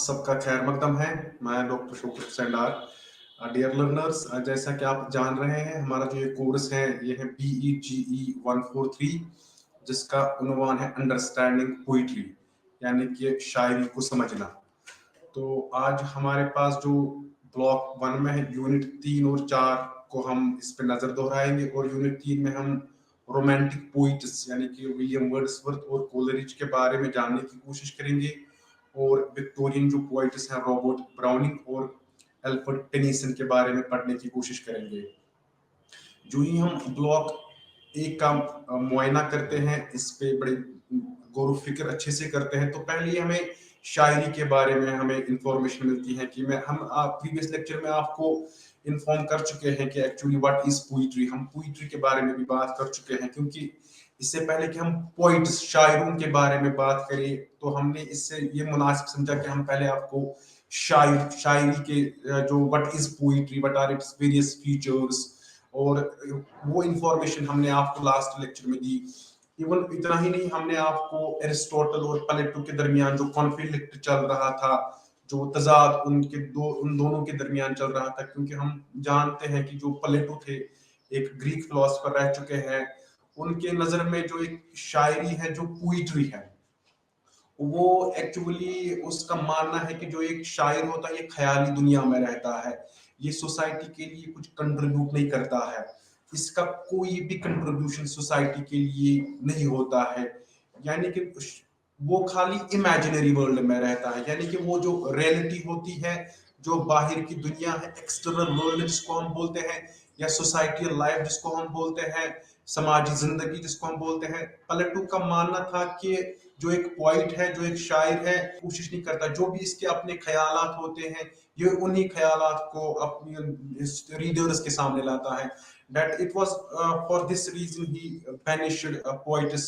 सबका खैर मकदम है। मैं डॉक्टर शोकत सेंडार। डियर लर्नर्स, जैसा कि आप जान रहे हैं, हमारा जो ये कोर्स है ये है BEGE 143, जिसका उन्वान है अंडरस्टैंडिंग पोइट्री, यानी कि शायरी को समझना। तो आज हमारे पास जो ब्लॉक 1 में है, यूनिट 3 और 4 को हम इस पे नजर दोहराएंगे, और यूनिट 3 में हम रोमांटिक पोइट्स यानी कि विलियम वर्ड्सवर्थ और कोलरिज के बारे में जानने की कोशिश करेंगे, और विक्टोरियन जो पोइट्स हैं रॉबर्ट ब्राउनिंग और एल्फ्रेड टेनिसन के बारे में पढ़ने की कोशिश करेंगे। जो ही हम ब्लॉक एक का मुआयना करते हैं, इस पे बड़े गौर फिक्र अच्छे से करते हैं, तो पहले हमें शायरी के बारे में हमें इंफॉर्मेशन मिलती है कि हम प्रीवियस लेक्चर में आपको इन्फॉर्म कर चुके हैं कि एक्चुअली व्हाट इज पोइट्री। हम पोइट्री के बारे में भी बात कर चुके हैं, क्योंकि इससे पहले कि हम पोइट्स शायरों के बारे में बात करें, तो हमने इससे ये मुनासिब समझा कि हम पहले आपको शायरी के जो what is poetry, what are its various features, और वो इंफॉर्मेशन हमने आपको लास्ट लेक्चर में दी। इवन इतना ही नहीं, हमने आपको एरिस्टोटल और प्लेटो के दरमियान जो कॉन्फ्लिक्ट चल रहा था, जो तजाद उन दोनों के दरमियान चल रहा था, क्योंकि हम जानते हैं कि जो प्लेटो थे एक ग्रीक फिलोसफर रह चुके हैं, उनके नजर में जो एक शायरी है, जो पोइट्री है, वो एक्चुअली उसका मानना है कि जो एक शायर होता है ये ख्याली दुनिया में रहता है, ये सोसाइटी के लिए कुछ कंट्रीब्यूट नहीं करता है, इसका कोई भी कंट्रीब्यूशन सोसाइटी के लिए नहीं होता है, यानी कि वो खाली इमेजिनरी वर्ल्ड में रहता है। यानी कि वो जो रियलिटी होती है, जो बाहर की दुनिया है, एक्सटर्नल वर्ल्ड जिसको हम बोलते हैं, या सोसाइटियल लाइफ जिसको हम बोलते हैं, समाजी जिंदगी जिसको हम बोलते हैं, प्लेटो का मानना था कि जो एक पोइट है, जो एक शायर है, कोशिश नहीं करता, जो भी इसके अपने ख्यालात होते हैं, ये उन्हीं ख्यालात को अपनी रीडर्स के सामने लाता है। that it was for this reason he banished poets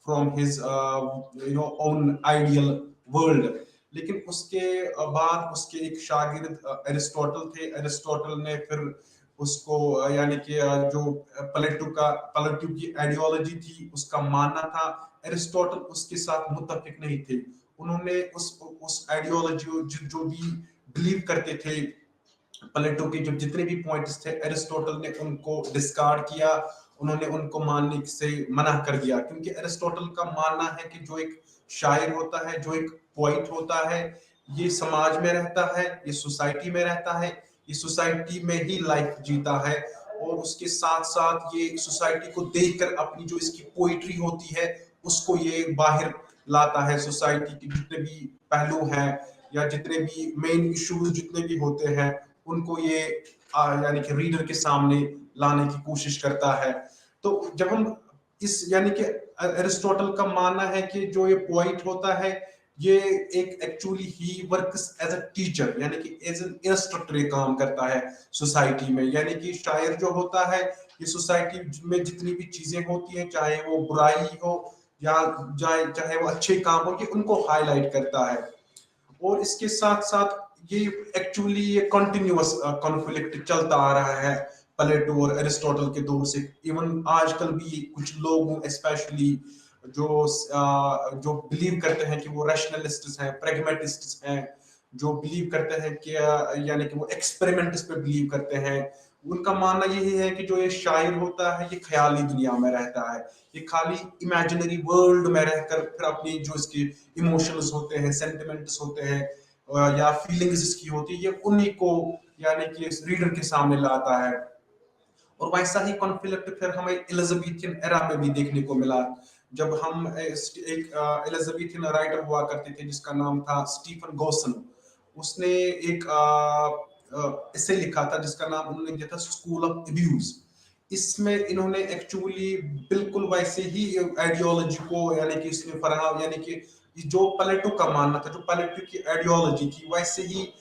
from his own ideal world। लेकिन उसके बाद उसके एक शागिर्द एरिस्टोटल थे। एरिस्टोटल ने फिर उसको यानी कि जो प्लेटो की आइडियोलॉजी थी, उसका मानना था, एरिस्टोटल उसके साथ मुत्तफिक नहीं थे। उन्होंने उस आइडियोलॉजी जो भी बिलीव करते थे प्लेटो के, जो जितने भी पॉइंट्स थे, एरिस्टोटल ने उनको डिस्कार्ड किया, उन्होंने उनको मानने से मना कर दिया, क्योंकि एरिस्टोटल का मानना है कि जो एक शायर होता है, जो एक पोइट होता है, ये समाज में रहता है, ये सोसाइटी में रहता है, ये सोसाइटी में ही लाइफ जीता है, और उसके साथ साथ ये सोसाइटी को देखकर अपनी जो इसकी पोइट्री होती है उसको ये बाहर लाता है। सोसाइटी के जितने भी पहलू हैं, या जितने भी मेन इश्यूज जितने भी होते हैं, उनको ये यानी कि रीडर के सामने लाने की कोशिश करता है। तो जब हम इस यानी कि एरिस्टोटल का मानना है कि जो ये पोइट होता है, ये एक एक्चुअली ही वर्क्स एज अ टीचर, यानी कि एज एन इंस्ट्रक्टर ये काम करता है सोसाइटी में। यानी कि शायर जो होता है, ये सोसाइटी में जितनी भी चीजें होती हैं, चाहे वो बुराई हो या चाहे वो अच्छे काम हो, ये उनको हाईलाइट करता है। और इसके साथ साथ ये एक्चुअली ये कंटिन्यूअस कॉन्फ्लिक्ट चलता आ रहा है प्लेटो और एरिस्टोटल के दौर से। इवन आजकल भी कुछ लोग स्पेशली जो बिलीव करते हैं कि वो रैशनलिस्ट्स हैं, प्रैग्मेटिस्ट्स हैं, जो बिलीव करते हैं कि यानी कि वो एक्सपेरिमेंट्स पे बिलीव करते हैं, उनका मानना यही है कि जो ये शायर होता है ये ख्याली दुनिया में रहता है, ये खाली इमेजिनरी वर्ल्ड में रहकर फिर अपनी जो इसके इमोशंस होते हैं, सेंटिमेंट्स होते हैं, या फीलिंग्स इसकी होती है, ये उन्हीं को यानी कि रीडर के सामने लाता है। और वैसा ही कॉन्फ्लिक्ट फिर हमें एलिजाबेथियन एरा में भी देखने को मिला, जब हम एक एलिजाबेथियन राइटर हुआ करते थे जिसका नाम था स्टीफन गॉसन। उसने एक इसे लिखा था जिसका नाम उन्होंने दिया था स्कूल ऑफ अब्यूज। इसमें इन्होंने एक्चुअली बिल्कुल वैसे ही आइडियोलॉजी को यानी कि इसमें फरहाम यानी कि जो प्लेटो का मानना था, जो प्लेटो की आइडियोलॉजी थी, वैसे ही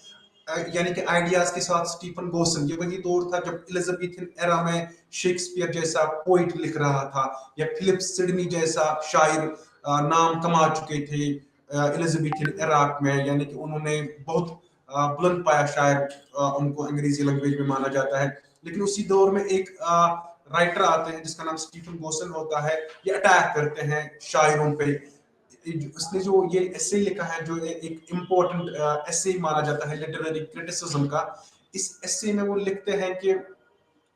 यानी कि आइडियाज के साथ स्टीफन गोसन। ये वही दौर था जब एलिजाबेथियन एरा में शेक्सपियर जैसा पोइट लिख रहा था, या फिलिप सिडनी जैसा शायर नाम कमा चुके थे एलिजाबेथियन एरा में, यानी कि उन्होंने बहुत बुलंद पाया शायर, उनको अंग्रेजी लैंग्वेज में माना जाता है। लेकिन उसी दौर में एक राइटर आते हैं जिसका नाम स्टीफन गोसन होता है, ये अटैक करते हैं शायरों पे। उसने जो ये ऐसे लिखा है, जो एक इम्पोर्टेंट ऐसे माना जाता है लिटरेरी क्रिटिसिज्म का। इस ऐसे में वो लिखते हैं कि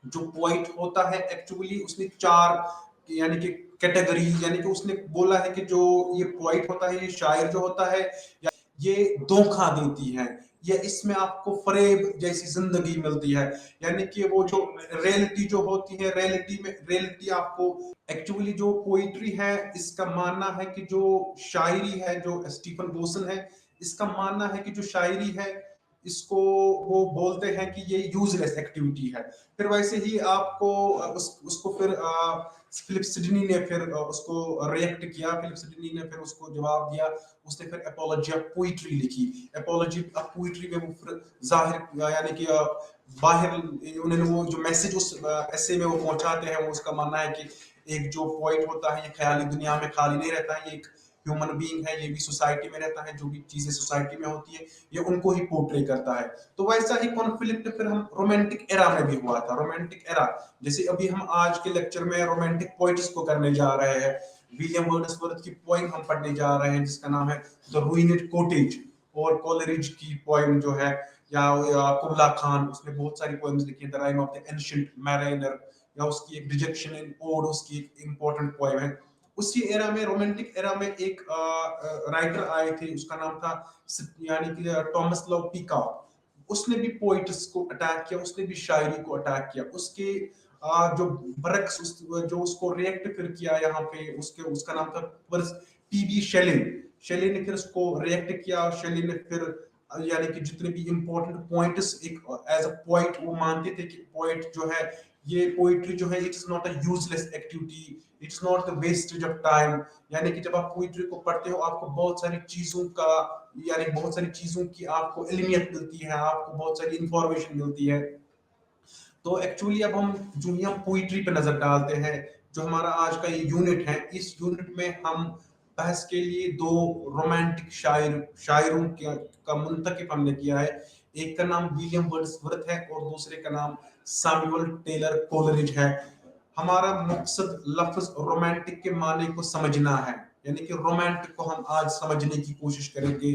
जो पोइट होता है एक्चुअली उसने चार यानी कि कैटेगरी, यानी कि उसने बोला है कि जो ये पोइट होता है, ये शायर जो होता है, या ये धोखा देती है, या इसमें आपको फरेब जैसी जिंदगी मिलती है। यानी कि वो जो रियलिटी जो होती है, रियलिटी आपको एक्चुअली जो पोइट्री है, इसका मानना है कि जो शायरी है, जो स्टीफन बोसन है, इसका मानना है कि जो शायरी है इसको वो बोलते हैं कि ये यूजलेस एक्टिविटी है। फिर वैसे ही आपको उसको फिर फिलिप सिडनी ने फिर उसको रिएक्ट किया, फिलिप सिडनी ने फिर उसको जवाब दिया। उसने फिर एपोलॉजी ऑफ पोइट्री लिखी। एपोलॉजी ऑफ पोइट्री में वो फिर जाहिर यानी कि बाहर उन्होंने वो जो मैसेज उस ऐसे में वो पहुंचाते हैं, वो उसका मानना है कि एक जो पोइट होता है ये ख्याली दुनिया में खाली नहीं रहता है, ये एक ह्यूमन बीइंग है, ये भी सोसाइटी में रहता है, जो भी चीजें सोसाइटी में होती है ये उनको ही पोर्ट्रे करता है। तो वैसा ही कॉन्फ्लिक्ट फिर हम रोमांटिक एरा में भी हुआ था। रोमांटिक एरा जैसे अभी हम आज के लेक्चर में रोमांटिक पोइट्स को करने जा रहे हैं। विलियम वर्ड्सवर्थ की पोइम हम पढ़ने जा रहे हैं जिसका नाम है द रूइनेड कॉटेज, और कोलरिज की पोइम जो है, या कुबला खान, उसने बहुत सारी पोएम्स लिखी है, the rhyme of the ancient mariner, या उसकी एक रिजेक्शन इन ओड उसकी एक इंपॉर्टेंट पोएम है। उसी एरा में, रोमांटिक एरा में एक राइटर आए थे, उसका नाम था यानी कि टॉमस लव पीकॉक। उसने भी पोइट्स को अटैक किया, उसने भी शायरी को अटैक किया। उसके जो बरक्स जो उसको रिएक्ट फिर किया यहाँ पे, उसके उसका नाम था पीबी शेलिन। शेलिन ने फिर उसको रिएक्ट किया। शेलिन ने फिर यानी कि जितने भी इंपॉर्टेंट पॉइंट्स एक एज अ पोइट वो मानते थे कि पोइट जो है, ये पोइट्री जो है, it's not a useless activity, it's not the wastage of time. यानी कि जब आप पोइट्री को पढ़ते हो आपको बहुत सारी चीजों का, यानी बहुत सारी चीजों की आपको इल्मियत मिलती है, आपको बहुत सारी इंफॉर्मेशन मिलती है। तो एक्चुअली अब हम जो ही हम पोइट्री पे नजर डालते हैं, जो हमारा आज का ये यूनिट है, इस यूनिट में हम बहस के लिए दो रोमांटिक शायरों का मुंतखब हमने किया है। एक का नाम विलियम वर्ड्सवर्थ है और दूसरे का नाम सैमुअल टेलर कोलरिज है। हमारा मकसद लफ्ज रोमांटिक के माने को समझना है, यानी कि रोमांटिक को हम आज समझने की कोशिश करेंगे।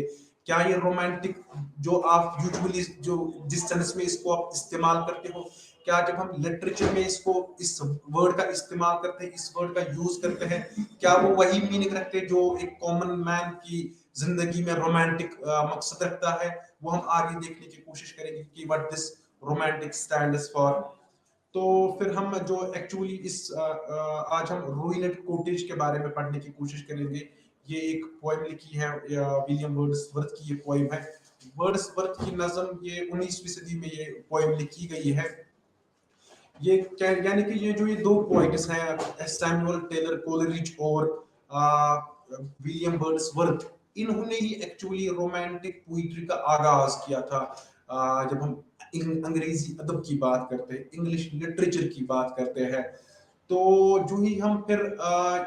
क्या ये रोमांटिक जो आप यूजुअली जो जिस सेंस में इसको आप इस्तेमाल करते हो, क्या जब हम लिटरेचर में इसको इस वर्ड का इस्तेमाल करते हैं, इस वर्ड का यूज करते हैं, क्या वो वही मीनिंग रखते हैं जो एक कॉमन मैन की जिंदगी में रोमांटिक मकसद रखता है? वो हम आगे देखने की कोशिश करेंगे कि what this romantic stands for. तो फिर हम जो एक्चुअली आज हम रूइनेड कॉटेज के बारे में पढ़ने की कोशिश करेंगे। ये एक पोएम लिखी है विलियम वर्ड्सवर्थ की, ये पोएम है। वर्ड्सवर्थ की नज़म ये 19वीं सदी में ये पोएम लिखी गई है। ये यानी कि ये जो ये दो पोइट्स हैं, सैमुअल टेलर कोलरिज और विलियम वर्ड्सवर्थ, इन्होंने ही एक्चुअली रोमांटिक पोइट्री का आगाज किया था। जब हम अंग्रेजी अदब की बात करते हैं, इंग्लिश लिटरेचर की बात करते हैं, तो जो ही हम फिर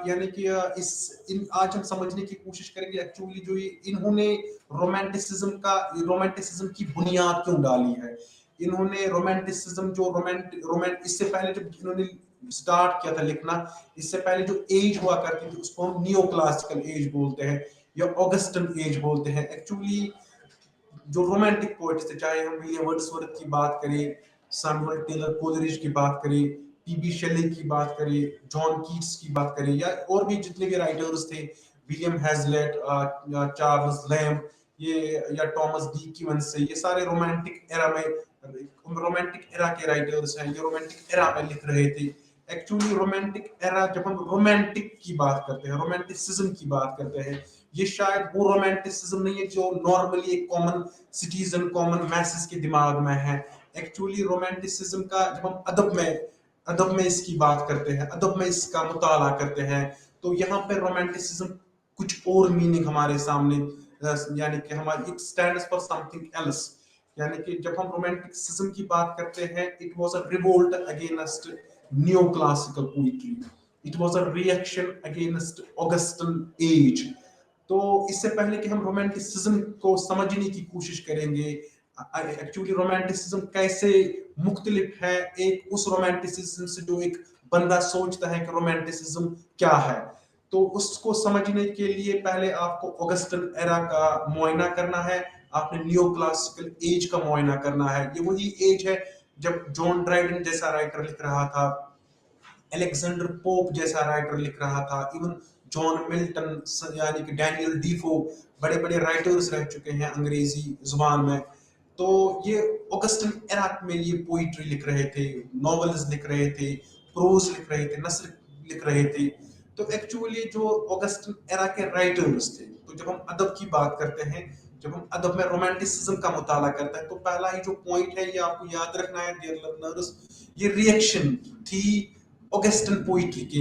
यानी कि आज हम समझने की कोशिश करेंगे एक्चुअली जो ये इन्होंने रोमांटिसिज्म की बुनियाद क्यों डाली है। इन्होंने रोमांटिसिज्म जो रोमांट इससे पहले जब इन्होंने स्टार्ट किया था लिखना, इससे पहले जो एज हुआ करती थी उसको हम नियो क्लासिकल एज बोलते हैं या ऑगस्टन एज बोलते हैं। एक्चुअली जो रोमांटिक पोएट्स थे, चाहे हम विलियम वर्ड्सवर्थ की बात करें, सैमुअल टेलर कोलरिज की बात करें, पीबी शेले की बात करें, जॉन कीट्स की बात करें, या और भी जितने भी राइटर्स थे, विलियम हैजलेट, चार्ल्स लैम्ब, ये या टॉमस डी कीवंस, ये सारे रोमांटिक एरा के राइटर्स हैं, ये रोमांटिक एरा में लिख रहे थे। एक्चुअली रोमांटिक एरा, जब हम रोमांटिक की बात करते हैं, रोमांटिसिज्म की बात करते हैं, ये शायद वो रोमांटिसिज्म नहीं है जो नॉर्मली एक कॉमन सिटीजन, कॉमन मैसेज के दिमाग में है। एक्चुअली रोमांटिसिज्म का जब हम अदब में इसकी बात करते हैं, अदब में इसका मुताला करते हैं, तो यहाँ पे रोमांटिसिज्म कुछ और मीनिंग हमारे सामने, यानी कि हमारी it stands for something else. यानी कि जब हम रोमांटिसिज्म की बात करते हैं, it was a revolt against new classical poetry, it was a reaction against Augustan age. तो इससे पहले कि हम रोमांटिसिज्म को समझने की कोशिश करेंगे, एक्चुअली रोमांटिसिज्म कैसे मुख्तलिफ है एक उस रोमांटिसिज्म से जो एक बंदा सोचता है कि रोमांटिसिज्म क्या है। तो उसको समझने के लिए पहले आपको ऑगस्टन एरा का मुआयना करना है, आपने नियो क्लासिकल एज का मुआयना करना है। ये वही एज है जब जॉन ड्राइडन जैसा राइटर लिख रहा था, अलेक्जेंडर पोप जैसा राइटर लिख रहा था, इवन जॉन मिल्टन, यानी कि डैनियल डीफो, बड़े बड़े राइटर्स रह चुके हैं अंग्रेजी जुबान में। तो ये ऑगस्टन एरा में ये पोइट्री लिख रहे थे, नॉवेल्स लिख रहे थे, प्रोज लिख रहे थे, नस्र लिख रहे थे। तो एक्चुअली जो ऑगस्टन एरा के राइटर्स थे, तो जब हम अदब की बात करते हैं, जब हम अदब में रोमांटिसिज्म का मुताला करते हैं, तो पहला ही जो पॉइंट है ये आपको याद रखना है डियर लर्नर्स, ये रिएक्शन थी ऑगस्टन पोइट्री के,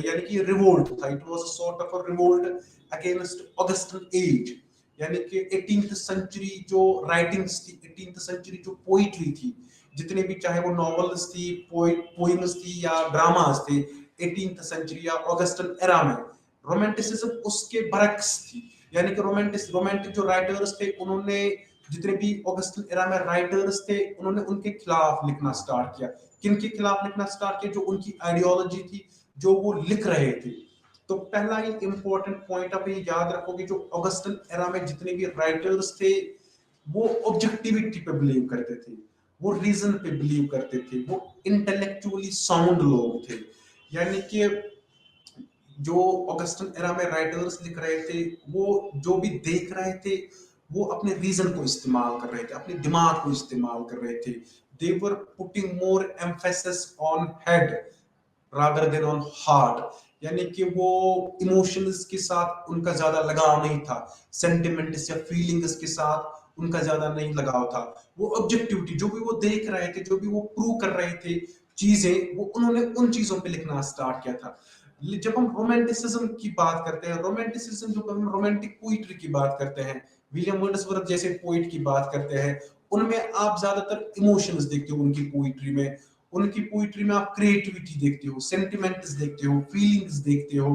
यानी कि रिवोल्ट था। It was a sort of a revolt against Augustan age, यानी कि 18th सेंचुरी जो राइटिंग्स थी, 18th सेंचुरी जो पोइट्री थी, जितने भी चाहे वो नॉवेल्स थी, पोइम्स थी या ड्रामास थे, 18th सेंचुरी या ऑगस्टन एरा में रोमांटिसिज्म उसके बरक्स थी। यानी कि रोमांटिक जो राइटर्स थे, उन्होंने जितने भी ऑगस्टन एरा में राइटर्स थे, उन्होंने उनके खिलाफ लिखना स्टार्ट किया। किन के खिलाफ लिखना स्टार्ट किया? जो उनकी आइडियोलॉजी थी, जो वो लिख रहे थे। तो पहला ही इंपॉर्टेंट पॉइंट आप ये याद रखोगे, जो ऑगस्टन एरा में जितने भी राइटर्स थे, वो ऑब्जेक्टिविटी पे बिलीव करते थे, वो रीजन पे बिलीव करते थे, वो इंटेलेक्चुअली साउंड लोग थे। यानी कि जो ऑगस्टन एरा में राइटर्स लिख रहे थे, वो जो भी देख रहे थे, वो अपने रीजन को इस्तेमाल कर रहे थे, अपने दिमाग को इस्तेमाल कर रहे थे। They were putting more emphasis on head rather than on heart. यानी कि वो इमोशंस के साथ उनका ज्यादा लगाव नहीं था, सेंटिमेंट्स या फीलिंग्स के साथ उनका ज्यादा नहीं लगाव था। वो ऑब्जेक्टिविटी, जो भी वो देख रहे थे, जो भी वो प्रूव कर रहे थे चीजें, वो उन्होंने उन चीजों पे लिखना स्टार्ट किया था। जब हम रोमांटिसिज्म की बात करते हैं, रोमांटिसिज्म, जो हम रोमांटिक पोइट्री की बात करते हैं, विलियम वर्ड्सवर्थ जैसे पोइट की बात करते हैं, उनमें आप ज्यादातर इमोशंस देखते हो उनकी पोइट्री में। उनकी पोइट्री में आप क्रिएटिविटी देखते हो, सेंटिमेंट्स देखते हो, फीलिंग्स देखते हो।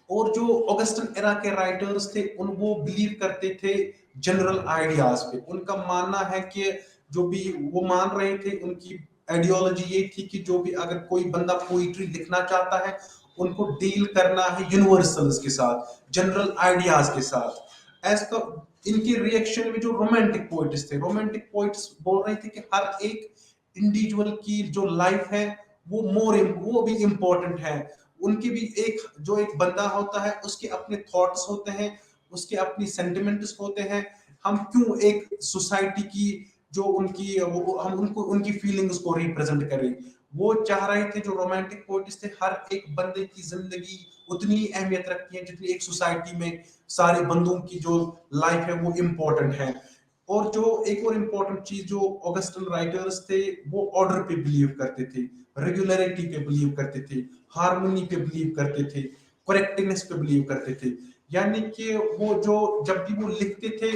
और जो ऑगस्टन एरा के राइटर्स थे, उन वो बिलीव करते थे जनरल आइडियाज पे। उनका मानना है कि जो भी वो मान रहे थे, उनकी आइडियोलॉजी ये थी कि जो भी अगर कोई बंदा पोइट्री लिखना चाहता है, उनको डील करना है यूनिवर्सल्स के साथ, जनरल आइडियाज के साथ। एज का इनकी रिएक्शन में जो रोमांटिक पोइट्स थे, रोमांटिक पोइट्स बोल रहे थे कि हर एक इंडिविजुअल की जो लाइफ है वो भी इम्पोर्टेंट है। उनकी भी एक बंदा होता है, उसके अपने थॉट्स होते हैं, उसके अपनी सेंटिमेंट्स होते हैं। हम क्यों एक सोसाइटी की जो उनकी हम उनको उनकी फीलिंग्स को रिप्रेजेंट करें? वो चाह रहे थे, जो रोमांटिक पोइट्स थे, हर एक बंदे की जिंदगी उतनी अहमियत रखती है जितनी एक सोसाइटी में सारे बंदों की जो लाइफ है वो इम्पोर्टेंट है। और जो एक और इम्पोर्टेंट चीज, जो ऑगस्टन राइटर्स थे, वो ऑर्डर पे बिलीव करते थे, रेगुलरिटी पे बिलीव करते थे, हार्मनी पे बिलीव करते थे, करेक्टनेस पे बिलीव करते थे। यानी कि वो जो जब भी वो लिखते थे,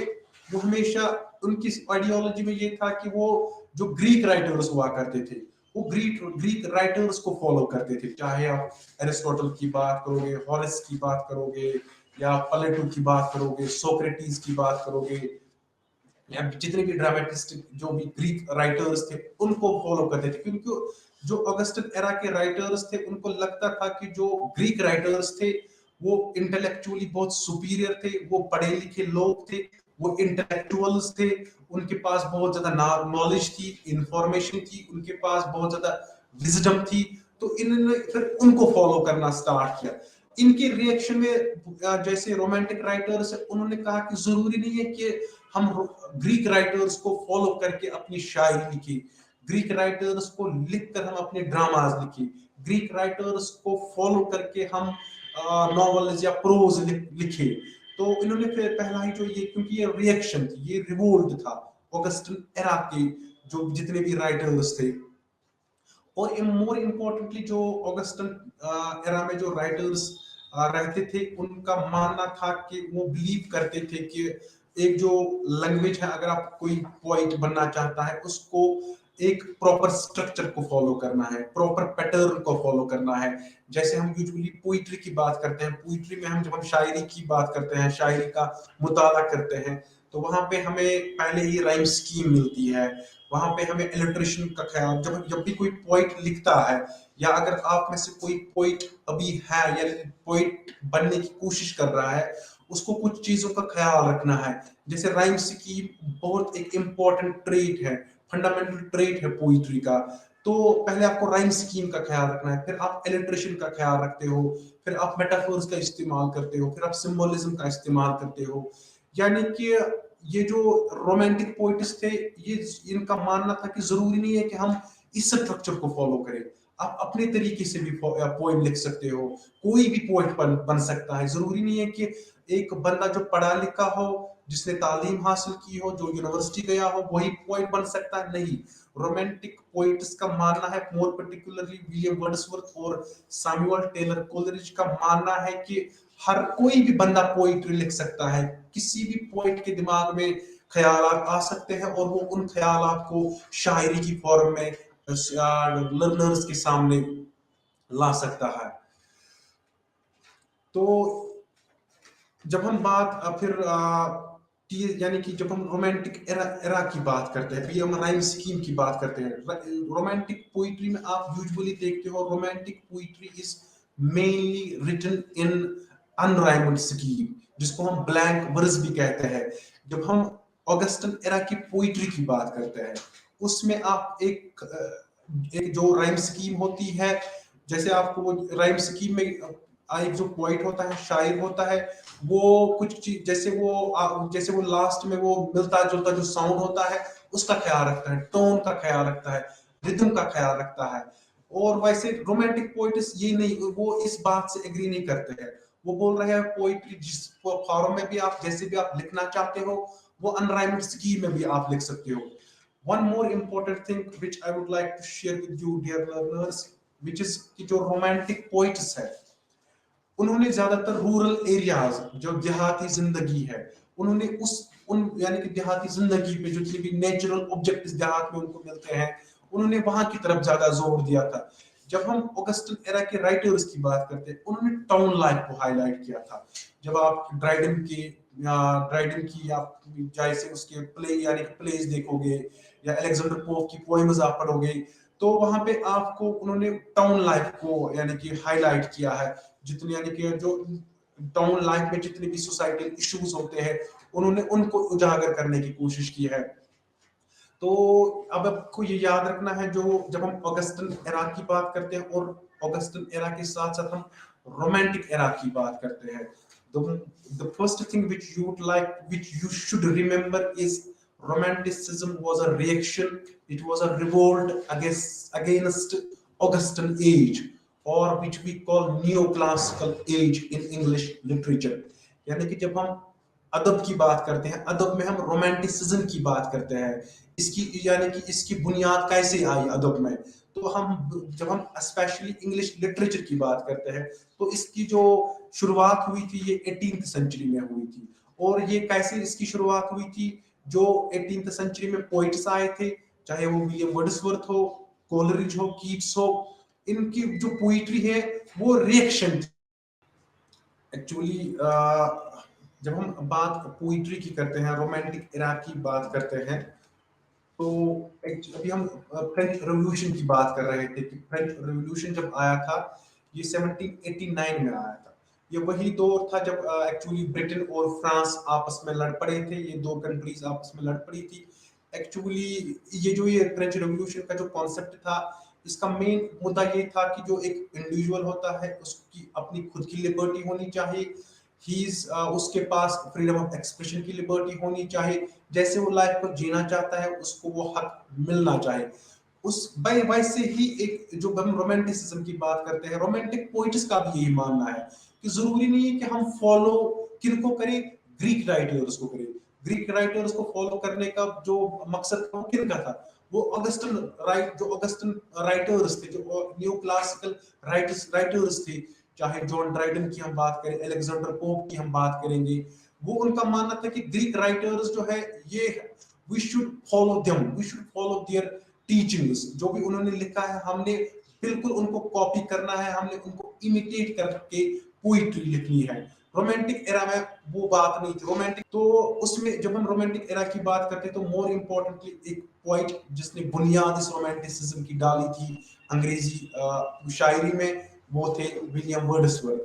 वो हमेशा उनकी आइडियोलॉजी में ये था कि वो जो ग्रीक राइटर्स हुआ करते थे, वो ग्रीक राइटर्स को फॉलो करते थे। चाहे आप एरिस्टोटल की बात करोगे, हॉरेस की बात करोगे, या प्लेटो की बात करोगे, सोक्रेटिस की बात करोगे, या जितने भी ड्रामेटिस्ट जो भी ग्रीक राइटर्स थे, उनको फॉलो करते थे। क्योंकि जो ऑगस्टन एरा के राइटर्स थे, उनको लगता था कि जो ग्रीक राइटर्स थे, वो इंटेलेक्चुअली बहुत सुपीरियर थे, वो पढ़े लिखे लोग थे, वो इंटेलेक्चुअल्स थे, उनके पास बहुत ज्यादा नॉलेज थी, इंफॉर्मेशन थी, उनके पास बहुत ज्यादा विजडम थी। तो इन्होंने फिर उनको फॉलो करना स्टार्ट किया। इनके रिएक्शन में जैसे रोमांटिक राइटर्स, उन्होंने कहा कि जरूरी नहीं है कि हम ग्रीक राइटर्स को फॉलो करके अपनी शायरी लिखी, ग्रीक राइटर्स को लिखकर हम अपने ड्रामास लिखी, ग्रीक राइटर्स को फॉलो करके हम नॉवेल्स या प्रोज लिखे। तो इन्होंने फिर पहला ही जो ये, क्योंकि ये रिएक्शन थी, ये रिवोल्ट था ऑगस्टन एरा के जो जितने भी राइटर्स थे। और मोर इम्पोर्टेंटली, जो ऑगस्टन एरा में जो राइटर्स रहते थे, उनका मानना था कि वो बिलीव करते थे कि एक जो लैंग्वेज है, अगर आप कोई पोइट बनना चाहता है, उसको एक प्रॉपर स्ट्रक्चर को फॉलो करना है, प्रॉपर पैटर्न को फॉलो करना है। जैसे हम यूजुअली पोइट्री की बात करते हैं, पोइट्री में हम जब हम शायरी की बात करते हैं, शायरी का मुताला करते हैं, तो वहां पे हमें पहले ही राइम स्कीम मिलती है, वहां पे हमें इलिटरेशन का ख्याल, जब जब भी कोई पोइट लिखता है या अगर आप में से कोई पोइट अभी है या पोइट बनने की कोशिश कर रहा है, उसको कुछ चीजों का ख्याल रखना है। जैसे राइम स्कीम बहुत एक इम्पोर्टेंट ट्रेट है, फंडामेंटल ट्रेट है पोइट्री का। तो पहले आपको राइम स्कीम का ख्याल रखना है, फिर आप इलिटरेशन का ख्याल रखते हो, फिर आप मेटाफोर्स का इस्तेमाल करते हो, फिर आप सिंबोलिज्म का इस्तेमाल करते हो। यानी कि ये जो रोमांटिक पोइट्स थे, ये इनका मानना था कि जरूरी नहीं है कि हम इस स्ट्रक्चर को फॉलो करें, आप अपने तरीके से भी पोएम लिख सकते हो। कोई भी पोइट बन सकता है, जरूरी नहीं है कि एक बंदा जो पढ़ा लिखा हो, जिसने तालीम हासिल की हो, जो यूनिवर्सिटी गया हो, वही पोइट बन सकता है, नहीं। रोमांटिक पोइट्स का मानना है, मोर पर्टिकुलरली विलियम वर्ड्सवर्थ और सैमुअल टेलर कोलरिज का मानना है कि हर कोई भी बंदा पोइट्री लिख सकता है। किसी भी पोइट के दिमाग में ख्यालात आ सकते हैं और वो उन ख्यालात को शायरी की फॉर्म में लर्नर्स के सामने ला सकता है। तो जब हम बात फिर यानी कि जब हम रोमांटिक एरा की बात करते हैं, फिर हम राइम स्कीम की बात करते हैं। रोमांटिक पोइट्री में आप यूजुअली देखते हो, romantic poetry is mainly written in unrhymed scheme, जिसको हम ब्लैंक वर्स भी कहते हैं। जब हम ऑगस्टन एरा की पोइट्री की बात करते हैं, उसमें आप एक जो राइम स्कीम होती है, जैसे आपको वो राइम स्कीम में एक जो पोइट होता है, शायर होता है, वो कुछ चीज जैसे वो लास्ट में वो मिलता जुलता जो साउंड होता है उसका ख्याल रखता है, टोन का ख्याल रखता है, रिदम का ख्याल रखता है। और वैसे रोमांटिक पोइट्स ये नहीं, वो इस बात से एग्री नहीं करते हैं। वो बोल रहे हैं पोइट्री जिस फॉर्म में भी आप जैसे भी आप लिखना चाहते हो, वो अनराइम्ड स्कीम में भी आप लिख सकते हो। One more important thing which I would like to share with you, dear learners, which is कि जो romantic poets है, उन्होंने ज्यादातर रूरल एरियाज, जो देहाती जिंदगी है, उन्होंने उन यानी कि देहाती जिंदगी पे जो भी नेचुरल ऑब्जेक्ट्स देहात में उनको मिलते हैं, उन्होंने वहां की तरफ ज्यादा जोर दिया था। जब हम ऑगस्टन एरा के राइटर्स की बात करते हैं, उन्होंने टाउन लाइफ को हाईलाइट किया था। जब आप ड्राइडन की आप जैसे उसके प्ले यानी कि प्लेज देखोगे या अलेक्जेंडर पोप की पोएम्स आप पढ़ोगे, तो वहां पे आपको उन्होंने टाउन लाइफ को यानी कि हाईलाइट किया है। जितने यानी कि जो टाउन लाइफ में जितने भी सोसाइटल इश्यूज होते हैं, उन्होंने उनको उजागर करने की कोशिश की है। तो अब आपको ये याद रखना है, जो जब हम ऑगस्टन एरा की बात करते हैं और ऑगस्टन एरा के साथ साथ हम रोमांटिक एरा की बात करते हैं, the first thing which you should remember is romanticism was a reaction, it was a revolt against Augustan age, or which we call neoclassical age in English literature। यानी कि जब हम अदब की बात करते हैं, अदब में हम रोमांटिसिज्म की बात करते हैं, इसकी यानी कि इसकी बुनियाद कैसे आई अदब में। तो जब हम स्पेशली इंग्लिश लिटरेचर की बात करते हैं, तो इसकी जो शुरुआत हुई थी ये 18th सेंचुरी में हुई थी। और ये कैसे इसकी शुरुआत हुई थी, जो 18th सेंचुरी में पोइट्स आए थे, चाहे वो विलियम वर्ड्सवर्थ हो, कोलरिज हो, कीट्स हो, इनकी जो पोइट्री है वो रिएक्शन एक्चुअली। जब हम बात पोइट्री की करते हैं, रोमांटिक इरा की बात करते हैं, तो अभी हम फ्रेंच रेवोल्यूशन की बात कर रहे थे कि फ्रेंच रेवोल्यूशन जब आया था, ये 1789 में आया था। ये वही दौर था जब एक्चुअली ब्रिटेन और फ्रांस आपस में लड़ पड़े थे, ये दो कंट्रीज आपस में लड़ पड़ी थी। एक्चुअली ये फ्रेंच रेवोल्यूशन का जो कॉन्सेप्ट था, इसका मेन मुद्दा ये था कि जो एक इंडिविजुअल होता है उसकी अपनी खुद की लिबर्टी होनी चाहिए, उसके पास फ्रीडम ऑफ एक्सप्रेशन की लिबर्टी होनी चाहिए, जैसे वो लाइफ को जीना चाहता है उसको वो हक मिलना चाहिए। उस वैसे ही एक जो हम रोमांटिसिज्म की बात करते हैं, रोमांटिक पोइट्स का भी यही मानना है कि जरूरी नहीं है कि हम फॉलो किनको करें, ग्रीक राइटर्स को करें। ग्रीक राइटर्स को फॉलो करने का जो मकसद था किनका था, वो ऑगस्टन राइटर्स थे, जो न्यू क्लासिकल राइटर्स थे। चाहे जॉन ड्राइडन की हम बात करें, अलेक्जेंडर पोप की हम बात करेंगे, वो उनका मानना था कि ग्रीक राइटर्स जो है ये we should follow them, we should follow their teachings. जो भी उन्होंने लिखा है हमने बिल्कुल उनको कॉपी करना है, हमने उनको इमिटेट करके पोइट्री लिखनी है। रोमांटिक एरा में वो बात नहीं थी। रोमांटिक तो उसमें जब हम रोमांटिक एरा की बात करते हैं तो मोर इम्पोर्टेंटली एक पोइट जिसने बुनियाद इस रोमांटिसिज्म की डाली थी अंग्रेजी शायरी में, वो थे विलियम वर्ड्सवर्थ।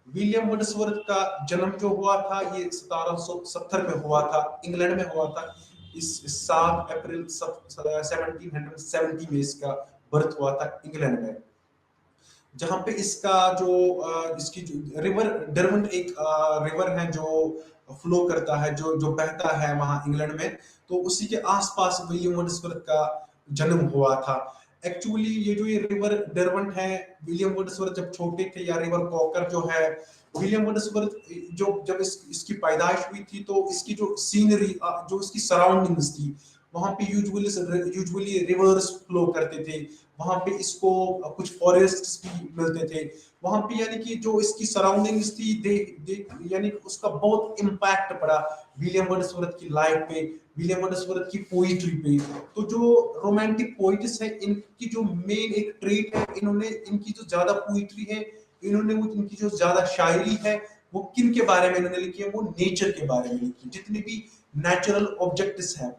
विलियम वर्ड्सवर्थ का जन्म जो हुआ था ये 1770 में हुआ था, इंग्लैंड में हुआ था। इस 7 अप्रैल 1770 में इसका बर्थ हुआ था इंग्लैंड में, जहां पे इसका जो इसकी जो रिवर डरवंट एक रिवर है जो फ्लो करता है, जो जो बहता है वहां इंग्लैंड में, तो उसी के आसपास विलियम वर्ड्सवर्थ का जन्म हुआ था। एक्चुअली ये रिवर डरवंट है, विलियम वर्ड्सवर्थ जब छोटे थे, या रिवर कॉकर जो है, विलियम वर्ड्सवर्थ जो जब इसकी पैदाइश हुई थी तो इसकी जो सीनरी, जो इसकी सराउंडिंग्स थी, वहां पे यूजुअली रिवर्स फ्लो करते थे, वहां पे इसको कुछ फॉरेस्ट्स भी मिलते थे वहां पे, यानी कि जो इसकी सराउंडिंग्स थी दे, दे यानी उसका बहुत इम्पैक्ट पड़ा विलियम वर्ड्सवर्थ की लाइफ पे, विलियम वर्ड्सवर्थ की पोइट्री पे। तो जो रोमांटिक पोइट्स है, इनकी जो मेन एक ट्रेट है, इन्होंने इनकी जो ज्यादा पोइट्री है, इन्होंने वो इनकी जो ज्यादा शायरी है वो किन के बारे में इन्होंने लिखी है, वो नेचर के बारे में लिखी है। जितने भी नेचुरल ऑब्जेक्ट्स हैं,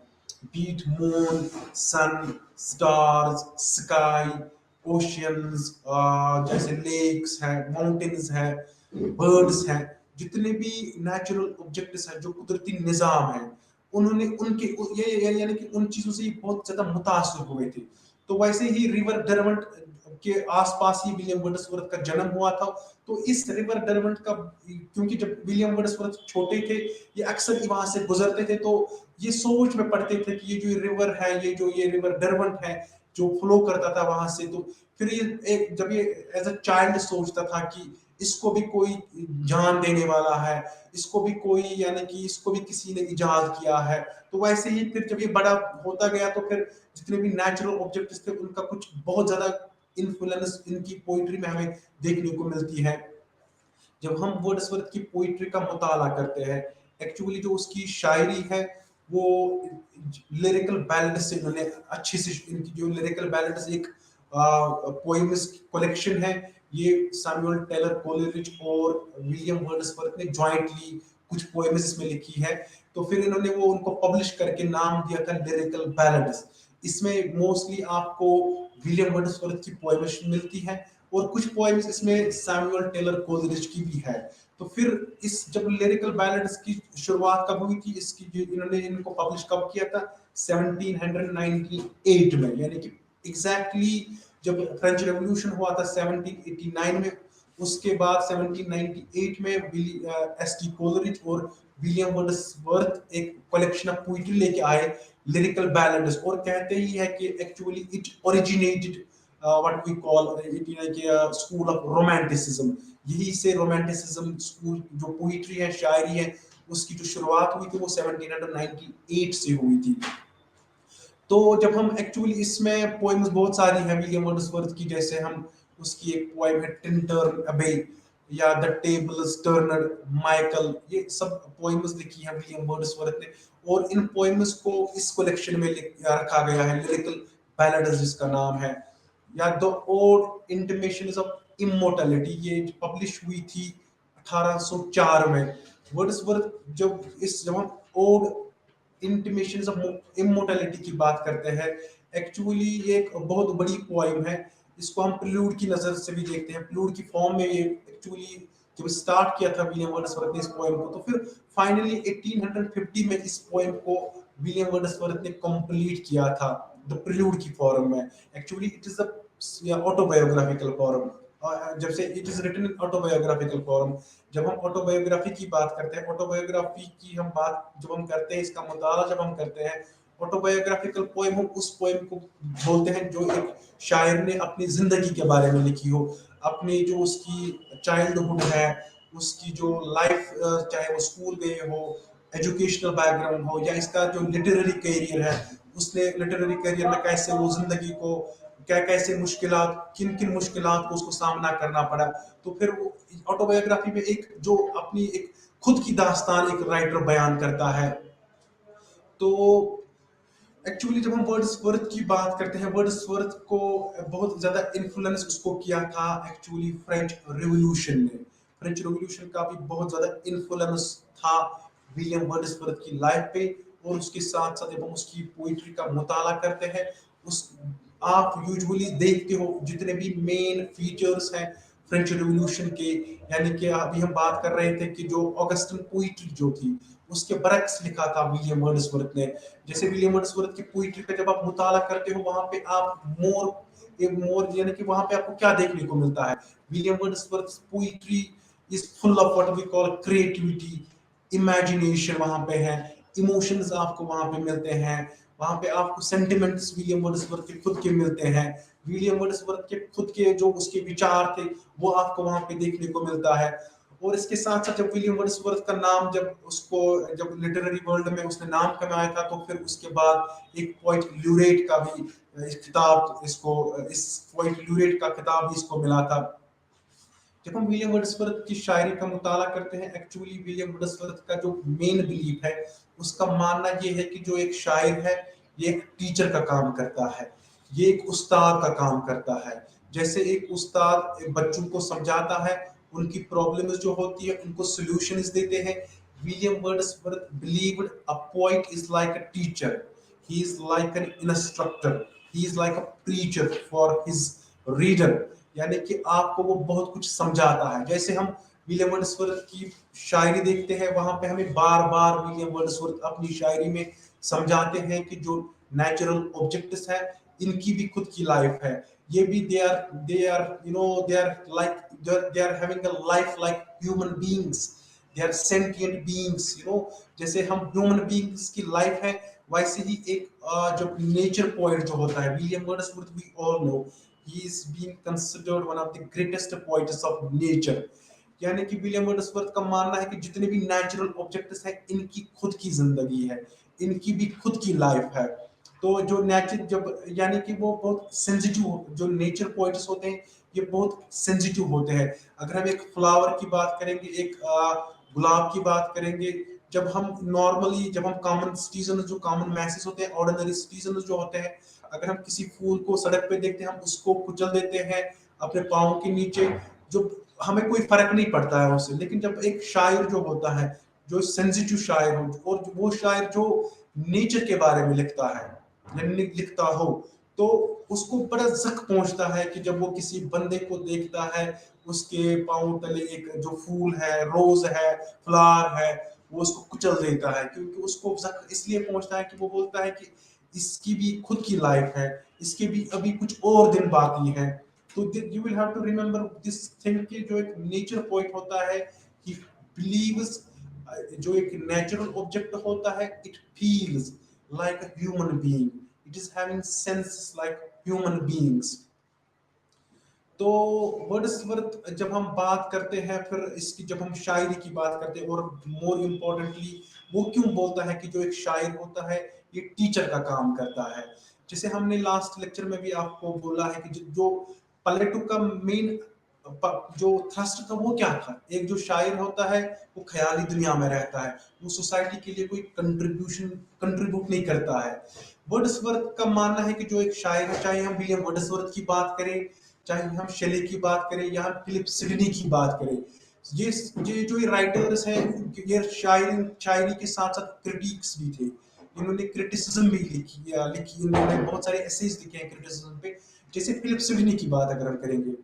बीट मून, सन, स्टार्स, स्काई, ओशियंस, जैसे लेक्स हैं, माउंटेन्स हैं, बर्ड्स हैं, जितने भी नेचुरल ऑब्जेक्ट्स हैं, जो कुदरती निजाम है, उन्होंने उनके यानी कि उन चीजों से बहुत ज्यादा मुतासिर हुए थे। तो वैसे ही रिवर डरवंट के आसपास ही विलियम वर्ड्सवर्थ का जन्म हुआ था। तो इस रिवर डरवंट का, क्योंकि जब विलियम वर्ड्सवर्थ छोटे थे, ये अक्सर ही वहां से गुजरते थे, तो ये सोच में पड़ते थे कि ये जो रिवर है, ये रिवर डरवंट है जो फ्लो करता था वहां से, तो फिर जब ये एज अ चाइल्ड सोचता था कि इसको भी कोई जान देने वाला है, इसको भी कोई, यानी कि इसको भी किसी ने इजाद किया है। तो वैसे ही फिर जब ये बड़ा होता गया तो फिर जितने भी नेचुरल ऑब्जेक्ट्स थे उनका कुछ बहुत ज्यादा इन्फ्लुएंस इनकी पोइट्री में हमें देखने को मिलती है। जब हम वर्ड्सवर्थ की पोइट्री का मुताला करते हैं, एक्चुअली जो उसकी शायरी है वो लिरिकल बैलेड से इन्होंने अच्छी से, इनकी जो लिरिकल बैलेड्स एक पोएम्स कलेक्शन है, ये सैमुअल टेलर कोलेरिज और विलियम वर्ड्सवर्थ ने जॉइंटली कुछ पोएम्स इसमें लिखी है। तो फिर इन्होंने वो उनको पब्लिश करके नाम दिया था लिरिकल बैलेड्स। इसमें मोस्टली आपको विलियम वर्ड्सवर्थ की पोएम्स मिलती है, और कुछ पोएम्स इसमें सैमुअल टेलर कोलरिज की भी है। तो फिर इस जब लिरिकल बैलेड्स की शुरुआत कब हुई थी, इसकी जो इन्होंने इनको पब्लिश कब किया था, 1798 में, यानी कि एग्जैक्टली जब फ्रेंच रेवोल्यूशन हुआ था 1789 में, उसके बाद 1798 में एस टी कोलरिज और विलियम वर्ड्सवर्थ एक कलेक्शन ऑफ पोइट्री लेके आए, लिरिकल बैलेड्स, और कहते ही है कि actually it originated what we call it like a school of romanticism। यही से रोमांटिसिज्म स्कूल, जो पोइट्री है, शायरी है, उसकी जो शुरुआत हुई थी वो 1798 से हुई थी। तो जब हम एक्चुअली इसमें पोएम्स बहुत सारी हैं विलियम वर्ड्सवर्थ की, जैसे हम उसकी एक पोएम है टिंटर अबे, या द टेबल्स टर्नड माइकल, ये सब पोएम्स लिखी हैं विलियम वर्ड्सवर्थ ने, और इन पोएम्स को इस कलेक्शन में रखा गया है, लिरिकल बैलेड्स जिसका नाम है, या the ode intimations of immortality, ये पब्लिश हुई थी 1804 में। वर्ड्सवर्थ जब हम ओड इंटिमेशंस ऑफ इमोर्टैलिटी की बात करते हैं, एक्चुअली ये एक बहुत बड़ी पोएम है। इसको हम प्रिल्यूड की नजर से भी देखते हैं, प्रिल्यूड की फॉर्म में ये एक्चुअली जब स्टार्ट किया था विलियम वर्ड्सवर्थ ने इस पोएम को, तो फिर फाइनली 1850 में इस पोएम को विलियम वर्ड्सवर्थ ने कंप्लीट किया था द प्रिल्यूड की फॉर्म में। Actually it is the autobiographical form, जब से it is written in autobiographical form. जब हम ऑटोबायोग्राफी की बात करते हैं, ऑटोबायोग्राफी की हम बात जब हम करते हैं, इसका मुताला जब हम करते हैं, ऑटोबायोग्राफिकल पोएम हम उस पोएम को बोलते हैं जो एक शायर ने अपनी जिंदगी के बारे में लिखी हो, अपनी जो उसकी चाइल्डहुड है, उसकी जो लाइफ, चाहे वो स्कूल गए हो, एजुकेशनल बैकग्राउंड हो, या इसका जो लिटरेरी करियर है, उसने लिटरेरी करियर में कैसे वो जिंदगी को, क्या कैसे मुश्किलात, किन किन मुश्किलात को उसको सामना करना पड़ा। तो फिर वो ऑटोबायोग्राफी में एक जो अपनी एक खुद की दास्तान एक राइटर बयान करता है। तो एक्चुअली जब हम वर्ड्सवर्थ की बात करते हैं, वर्ड्सवर्थ को बहुत ज्यादा इन्फ्लुएंस उसको किया था एक्चुअली फ्रेंच रिवॉल्यूशन ने। फ्रेंच रेवोल्यूशन का भी बहुत ज्यादा इन्फ्लुएंस था विलियम वर्ड्सवर्थ की लाइफ पे। और उसके साथ साथ जब हम उसकी पोइट्री का मुताला करते हैं, उस आप यूजुअली देखते हो जितने भी मेन फीचर्स हैं फ्रेंच रिवॉल्यूशन के, यानी कि अभी हम बात कर रहे थे कि जो ऑगस्टन पोइट्री जो थी उसके बरक्स लिखा था विलियम वर्ड्सवर्थ ने। जैसे विलियम वर्ड्सवर्थ की पोइट्री का जब आप मुताला करते हो वहां पे आप मोर यानी कि वहां पे आपको क्या देखने को मिलता है, William Wordsworth poetry is full of what we call creativity, imagination वहां पे है, इमोशंस आपको वहां पे मिलते हैं, वहां पे आपको सेंटिमेंट्स विलियम वर्ड्सवर्थ के खुद के मिलते हैं, विलियम वर्ड्सवर्थ के खुद के जो उसके विचार थे वो आपको वहां पे देखने को मिलता है। और इसके साथ साथ जब विलियम वर्ड्सवर्थ का नाम जब उसको जब लिटरेरी वर्ल्ड में उसने नाम कमाया था, तो फिर उसके बाद एक पोइट ल्यूरेट का भी खिताब इसको इस पोइट ल्यूरेट का खिताब भी इसको मिला था। जब हम विलियम वर्ड्सवर्थ की शायरी का मुताला करते हैं, एक्चुअली विलियम वर्ड्सवर्थ का जो मेन बिलीफ है उसका मानना ये है कि जो एक शायर है ये एक टीचर का काम करता है, ये एक उस्ताद का काम करता है। जैसे एक उस्ताद बच्चों को समझाता है, उनकी प्रॉब्लम्स जो होती है उनको सॉल्यूशंस देते हैं, William Wordsworth believed a poet is like a teacher, he is like an instructor, he is like a preacher for his reader। यानी कि आपको वो बहुत कुछ समझाता है। जैसे हम विलियम वर्ड्सवर्थ की शायरी देखते हैं, वहां पे हमें बार बार विलियम वर्ड्सवर्थ अपनी शायरी में समझाते हैं कि जो नेचुरल ऑब्जेक्ट्स है इनकी भी खुद की लाइफ है, ये भी they are you know they are like they are having a life like human beings, they are sentient beings, जैसे हम ह्यूमन बीइंग्स की लाइफ है वैसे ही एक जो नेचर पोएट जो होता है William Wordsworth, we all know he is being considered one of the greatest poets of nature। यानी कि विलियम वर्ड्सवर्थ का मानना है कि जितने भी नेचुरल ऑब्जेक्ट्स हैं इनकी खुद की जिंदगी है, इनकी भी खुद की लाइफ है। तो जो नेचर जब यानी कि वो बहुत सेंसिटिव, जो नेचर पोएट्स होते हैं ये बहुत सेंसिटिव होते हैं। अगर हम एक फ्लावर की बात करेंगे, एक गुलाब की बात करेंगे, जब हम नॉर्मली जब हम कॉमन सिटीजन जो कॉमन मैसेज होते हैं, ऑर्डिनरी सिटीजन जो होते हैं, अगर हम किसी फूल को सड़क पे देखते हैं हम उसको कुचल देते हैं अपने पाँव के नीचे, जो हमें कोई फर्क नहीं पड़ता है उससे। लेकिन जब एक शायर जो होता है, जो सेंसिटिव शायर हो और वो शायर जो नेचर के बारे में लिखता है लिखता हो, तो उसको बड़ा जख्म पहुंचता है कि जब वो किसी बंदे को देखता है, उसके पाँव तले एक जो फूल है, रोज है, फ्लावर है, वो उसको कुचल देता है, क्योंकि उसको जख्म इसलिए पहुंचता है कि वो बोलता है कि इसकी भी खुद की लाइफ है, इसके भी अभी कुछ और दिन बाकी हैं। तो you will have to remember this thing कि जो एक नेचर पोएट होता है ही बिलीव्स, जो एक नेचुरल ऑब्जेक्ट होता है it feels like a human being, it is having senses like human beings. तो वर्ड्सवर्थ जब हम बात करते हैं, फिर इसकी जब हम शायरी की बात करते हैं, और मोर इम्पोर्टेंटली वो क्यों बोलता है कि जो एक शायर होता है ये टीचर का काम करता है। जैसे हमने लास्ट लेक्चर में भी आपको बोला है कि जो प्लेटो का मेन जो थ्रस्ट था वो क्या था, एक जो शायर होता है वो ख्याली दुनिया में रहता है, वो सोसाइटी के लिए कोई कंट्रीब्यूट नहीं करता है। वर्ड्सवर्थ का मानना है कि जो एक शायर है, चाहे हम विलियम वर्ड्सवर्थ की बात करें, चाहे हम शेले की बात करें या हम फिलिप सिडनी की बात करें, ये जो ये राइटर्स हैं ये शायरी के साथ साथ क्रिटिक्स भी थे, इन्होंने क्रिटिसिज्म भी लिखी इन्होंने बहुत सारे एसेज लिखे हैं क्रिटिसिज्म पे। जैसे फिलिप सिडनी की बात अगर हम करेंगे,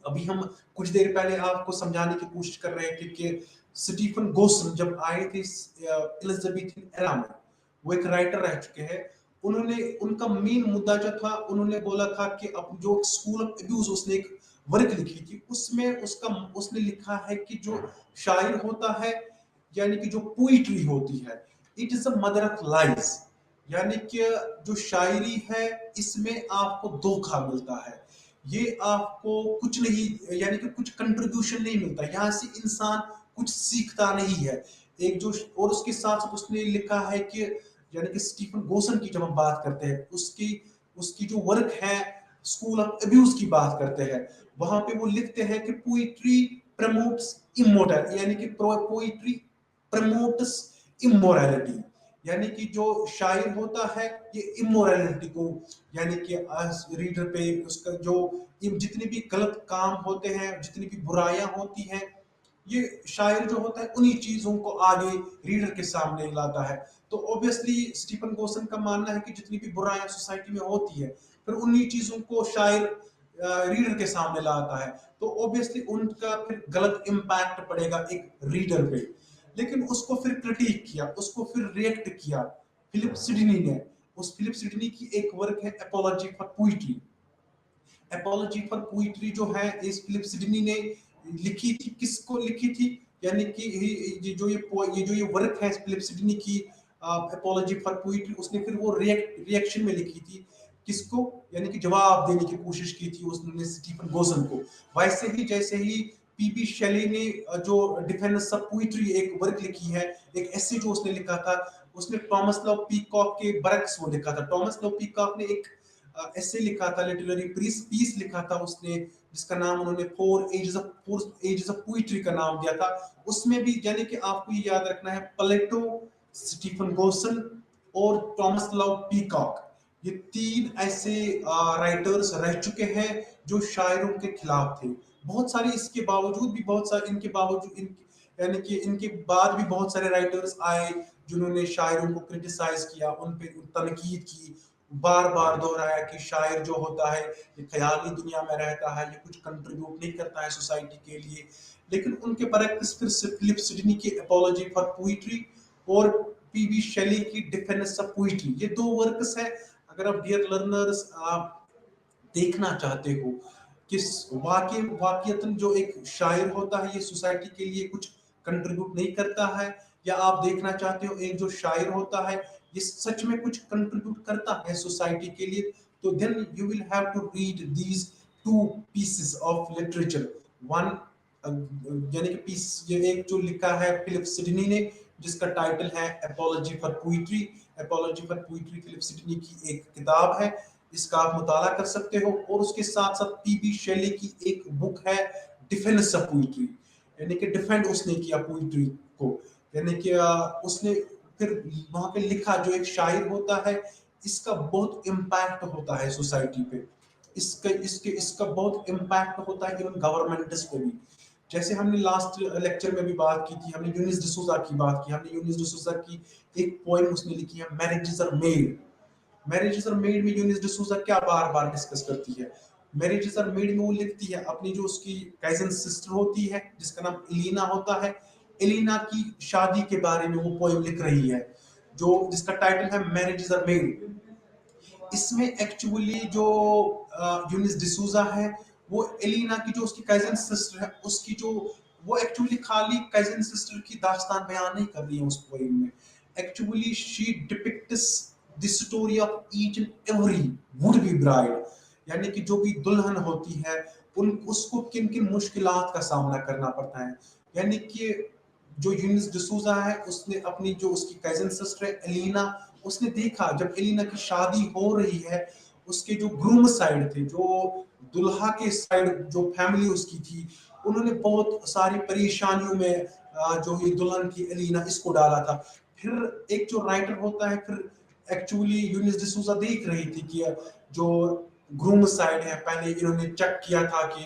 अभी हम कुछ देर पहले आपको समझाने की कोशिश कर रहे थे कि स्टीफन गोसन जब आए थे एलिजाबेथन एरा में, वो एक राइटर रह चुके हैं, उन्होंने उनका मेन मुद्दा जो था उन्होंने बोला था कि अब जो स्कूल ऑफ अब्यूज उसने एक वर्क लिखी थी, उसमें उसने लिखा है कि जो शायर होता है यानी कि जो पोइट्री होती है it is a mother of lies, यानी कि जो शायरी है इसमें आपको धोखा मिलता है, ये आपको कुछ नहीं यानी कि कुछ कंट्रीब्यूशन नहीं मिलता, यहाँ से इंसान कुछ सीखता नहीं है। एक जो और उसके साथ साथ उसने लिखा है कि यानी कि स्टीफन गोसन की जब हम बात करते हैं उसकी उसकी जो वर्क है स्कूल ऑफ अब्यूज की बात करते हैं, वहां पे वो लिखते हैं कि पोइट्री प्रमोट्स इमोरल, यानी कि पोइट्री प्रमोट्स इमोरलिटी, यानी कि जो शायर होता है ये इमोरलिटी को यानी कि रीडर पे उसका जो जितने भी गलत काम होते हैं, जितनी भी बुराइयां होती हैं ये शायर जो होता है उन्हीं चीजों को आगे रीडर के सामने लाता है। तो ऑब्वियसली स्टीफन गोसन का मानना है कि जितनी भी बुराइयां सोसाइटी में होती है, फिर उन्हीं चीजों को शायर रीडर के सामने लाता है, तो ऑब्वियसली उनका फिर गलत इम्पैक्ट पड़ेगा एक रीडर पे। लेकिन उसको फिर क्रिटिक किया, उसको फिर रिएक्ट किया फिलिप सिडनी ने। उस फिलिप सिडनी की एक वर्क है apology for poetry. Apology for poetry जो है इस फिलिप सिडनी ने लिखी थी, किसको लिखी थी, यानी कि ये जो ये वर्क है फिलिप सिडनी की एपोलॉजी फॉर पोइट्री, उसने फिर वो रिएक्शन में लिखी थी किसको, यानी कि जवाब देने की कोशिश की थी उसने स्टीफन गोसन को। वैसे ही जैसे ही पीबी शेली ने जो डिफेंस ऑफ पोइट्री एक वर्क लिखी है, एक एसे जो उसने लिखा था, उसने टॉमस लव पीकॉक के बरक्स वो लिखा था। टॉमस लव पीकॉक ने एक ऐसे लिखा था, लिटरेरी पीस लिखा था उसने, जिसका नाम उन्होंने फोर एजेस ऑफ पोइट्री का नाम दिया था। उसमें भी यानी कि आपको ये याद रखना है, प्लेटो, स्टीफन गोसन और टॉमस लव पीकॉक, ये तीन ऐसे राइटर्स रह चुके हैं जो शायरों के खिलाफ थे। बहुत सारे इसके बावजूद भी, बहुत सारे इनके बावजूद यानी कि इनके बाद भी बहुत सारे राइटर्स आए जिन्होंने शायरों को क्रिटिसाइज किया, उन पे तनकीद की, बार बार दोहराया कि शायर जो होता है ये ख्याली दुनिया में रहता है, ये कुछ कंट्रीब्यूट नहीं करता है सोसाइटी के लिए। लेकिन उनके बरक्स फिर फिलिप सिडनी की एपोलॉजी फॉर पोइट्री और पीबी शेली की डिफेंस ऑफ पोइट्री, ये दो वर्क्स है। अगर आप डियर लर्नर्स आप देखना चाहते हो कि वाकई जो एक शायर होता है ये सोसाइटी के लिए कुछ कंट्रीब्यूट नहीं करता है, या आप देखना चाहते हो एक जो शायर होता है ये सच में कुछ कंट्रीब्यूट करता है सोसाइटी के लिए, तो then you will have to read these two pieces of literature. One यानी कि पीस, ये एक जो लिखा है फिलिप सिडनी ने जिसका टाइटल है apology for poetry. Apology for poetry Philip Sidney की एक किताब है, इसका आप मुताला कर सकते हो। और उसके साथ साथ पीबी शेली की एक बुक है डिफेंस ऑफ पोइट्री, यानी कि डिफेंड उसने किया पोइट्री को, यानी कि उसने फिर वहां पे लिखा जो एक शायर होता है इसका बहुत इम्पैक्ट होता है सोसाइटी पे, इसका बहुत इम्पैक्ट होता है इवन गवर्नमेंट्स पे भी। जैसे हमने लास्ट लेक्चर में भी बात की थी, हमने यूनिस डिसूजा की बात की, हमने यूनिस डिसूजा की एक पोएम उसने लिखी है marriages are made. Marriages are made में यूनिस डिसूजा क्या बार बार डिस्कस करती है, मैरिजेस आर मेड में वो लिखती है अपनी जो उसकी कजिन सिस्टर होती है जिसका नाम एलिना होता है, एलिना की शादी के बारे में वो पोएम लिख रही है जो जिसका टाइटल है मैरिजेस आर मेड। इसमें एक्चुअली जो यूनिस डिसूजा है वो एलिना की जो उसकी कजिन सिस्टर है उसकी जो, वो एक्चुअली खाली कजिन सिस्टर की दास्तान बयान नहीं कर रही है उस पोएम में, actually she depicts the story of each and every would be bride, यानी कि जो भी दुल्हन होती है उन उसको किन किन मुश्किलात का सामना करना पड़ता है। यानी कि जो यूनिस डिसूजा है उसने अपनी जो उसकी कजिन सिस्टर है एलिना, उसने देखा जब एलिना की शादी हो रही है उसके जो ग्रूम साइड थे, जो दुल्हा के साइड जो फैमिली उसकी थी, उन्होंने बहुत सारी परेशानियों में जो ये दुल्हन की एलिना इसको डाला था। फिर एक जो राइटर होता है फिर एक्चुअली यूनिस डिसूजा देख रही थी कि जो ग्रूम साइड है पहले इन्होंने चेक किया था कि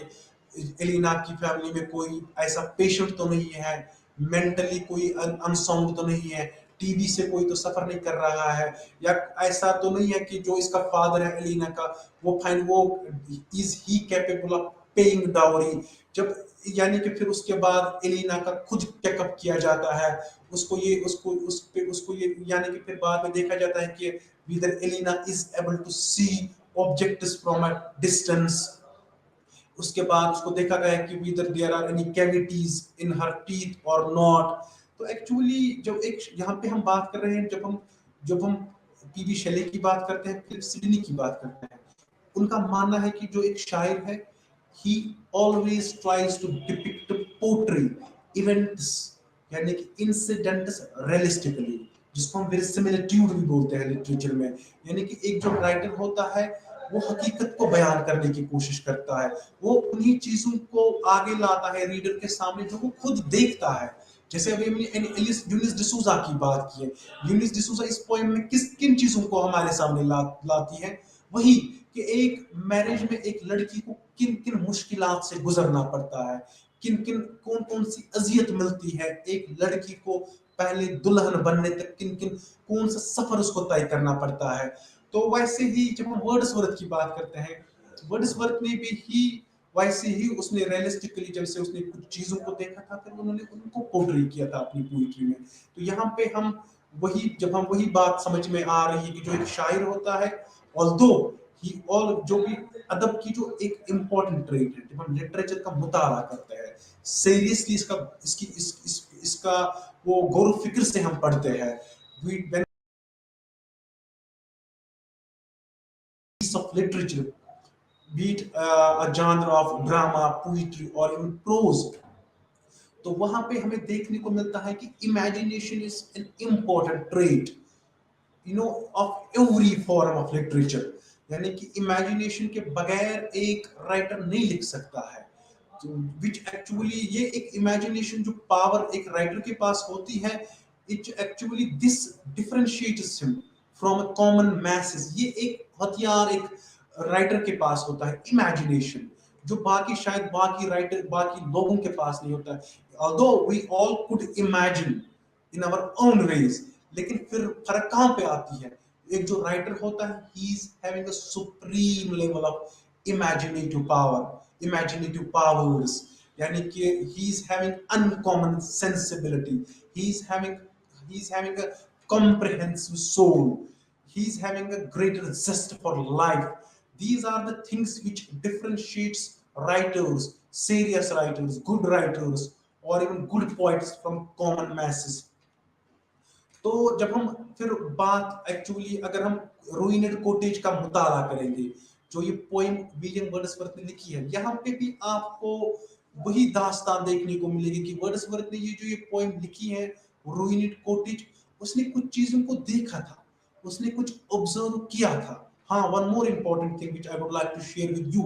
एलिना की फैमिली में कोई ऐसा पेशेंट तो नहीं है, मेंटली कोई अनसाउंड तो नहीं है, टीबी से कोई तो सफर नहीं कर रहा है, या ऐसा तो नहीं है कि जो इसका फादर है एलिना का वो is he capable of paying dowry. जब यानी कि फिर उसके बाद एलिना का खुद चेकअप किया जाता है, उसको ये यानी कि फिर बाद में देखा जाता है कि whether Elina is able to see objects from a distance. उसके बाद उसको देखा गया कि whether there are any cavities in her teeth or not। तो एक्चुअली जब एक यहाँ पे हम बात कर रहे हैं, जब हम पीबी शेले की बात करते हैं, फिलिप सिडनी की बात करते हैं, उनका मानना है कि जो एक शायर है he always tries to depict poetry events, यानी कि इंसिडेंट्स रियलिस्टिकली, जिसको हम वेरिसिमिलिट्यूड भी बोलते हैं लिटरेचर में। यानी कि एक जो राइटर होता है वो हकीकत को बयान करने की कोशिश करता है, वो उन्हीं चीजों को आगे लाता है रीडर के सामने जो वो खुद देखता है। जैसे अभी हमने यूनिस डिसूजा की बात की है, यूनिस डिसूजा इस पोएम में किन चीजों को हमारे सामने लाती है, वही कि एक मैरिज में एक लड़की को किन किन मुश्किलात से गुजरना पड़ता है, किन किन कौन कौन सी अजियत मिलती है एक लड़की को, पहले दुल्हन बनने तक किन किन कौन सा सफर उसको तय करना पड़ता है। तो वैसे ही जब हम वर्ड्सवर्थ की बात करते हैं, वर्ड्सवर्थ ने भी ही वैसे ही उसने रियलिस्टिकली जैसे उसने कुछ चीजों को देखा था फिर उन्होंने उनको पोर्ट्रे किया था अपनी पोइट्री में। तो यहाँ पे हम वही जब हम वही बात समझ में आ रही है कि जो एक शायर होता है, ऑल्दो ही और जो भी अदब की जो एक इम्पोर्टेंट ट्रेट है, जब हम लिटरेचर का मुताला करते हैं सीरियसली इसका इसका वो गौर फिक्र से हम पढ़ते हैं, when of literature, be it a genre of drama, poetry or even prose, तो वहां पे हमें देखने को मिलता है कि imagination is an important trait of every form of literature. यानी कि इमेजिनेशन के बगैर एक राइटर नहीं लिख सकता है। विच एक्चुअली ये एक इमेजिनेशन जो पावर एक राइटर के पास होती है, it actually this differentiates him from a common message. ये एक हथियार एक राइटर के पास होता है, इमेजिनेशन, जो बाकी शायद बाकी राइटर बाकी लोगों के पास नहीं होता है। although we all could imagine in our own ways, लेकिन फिर फर्क कहां पे आती है? एक जो राइटर होता है, he is having a supreme level of imaginative powers, यानी कि he is having uncommon sensibility, he is having a comprehensive soul, he is having a greater zest for life. These are the things which differentiates writers, serious writers, good writers or even good poets from common masses. तो जब हम फिर बात actually अगर हम रूइनेड cottage का मुताला करेंगे, जो ये पोएम विलियम वर्ड्सवर्थ ने लिखी है, यहाँ पे भी आपको वही दास्तान देखने को मिलेगी कि वर्ड्सवर्थ ने ये जो ये पोएम लिखी है रूइनेड कॉटेज, उसने कुछ चीजों को देखा था, उसने कुछ ऑब्जर्व किया था। हाँ, one more important thing which I would like to share with you,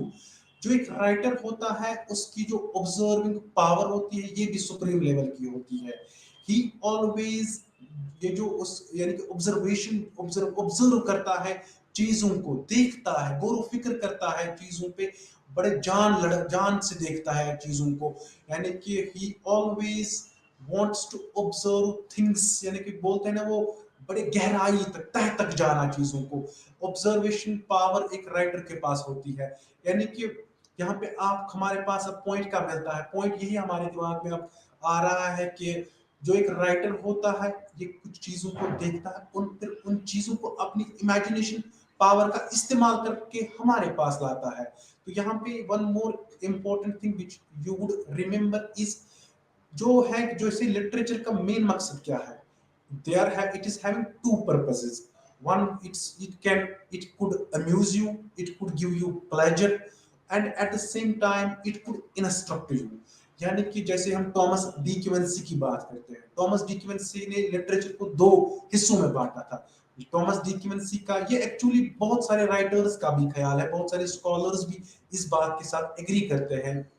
जो एक राइटर होता है उसकी जो ऑब्जर्विंग पावर होती है ये भी सुप्रीम लेवल की होती है। ही ऑलवेज ये जो उस यानी कि ऑब्जर्व करता है, चीजों को देखता है, गौर फिक्र करता है चीजों पे, बड़े जान से देखता है चीजों को। यानी कि he always wants to observe things, यानी कि बोलते हैं ना वो बड़े गहराई तक तह तक जाना चीजों को। ऑब्जर्वेशन पावर एक राइटर के पास होती है। यानी कि यहाँ पे आप हमारे पास अब पॉइंट क्या मिलता है, पॉइंट यही हमारे दिमाग में अब आ रहा है कि जो एक राइटर होता है ये कुछ चीजों को देखता है, उन चीजों को अपनी इमेजिनेशन पावर का इस्तेमाल करके हमारे पास लाता है। तो यहाँ पे one more important thing which you would remember is जो है जो इसे लिटरेचर का मेन मकसद क्या है। It is having to purposes. one it could amuse you, it could give you pleasure, and at the same time it could instruct you। यानी कि जैसे हम टॉमस डी क्विंसी की बात करते हैं, टॉमस डी क्विंसी ने लिटरेचर को दो हिस्सों में बांटा था। टॉमस डी क्विंसी का ये एक्चुअली बहुत सारे राइटर्स का भी ख्याल है, बहुत सारे स्कॉलर्स भी इस बात के साथ एग्री करते हैं।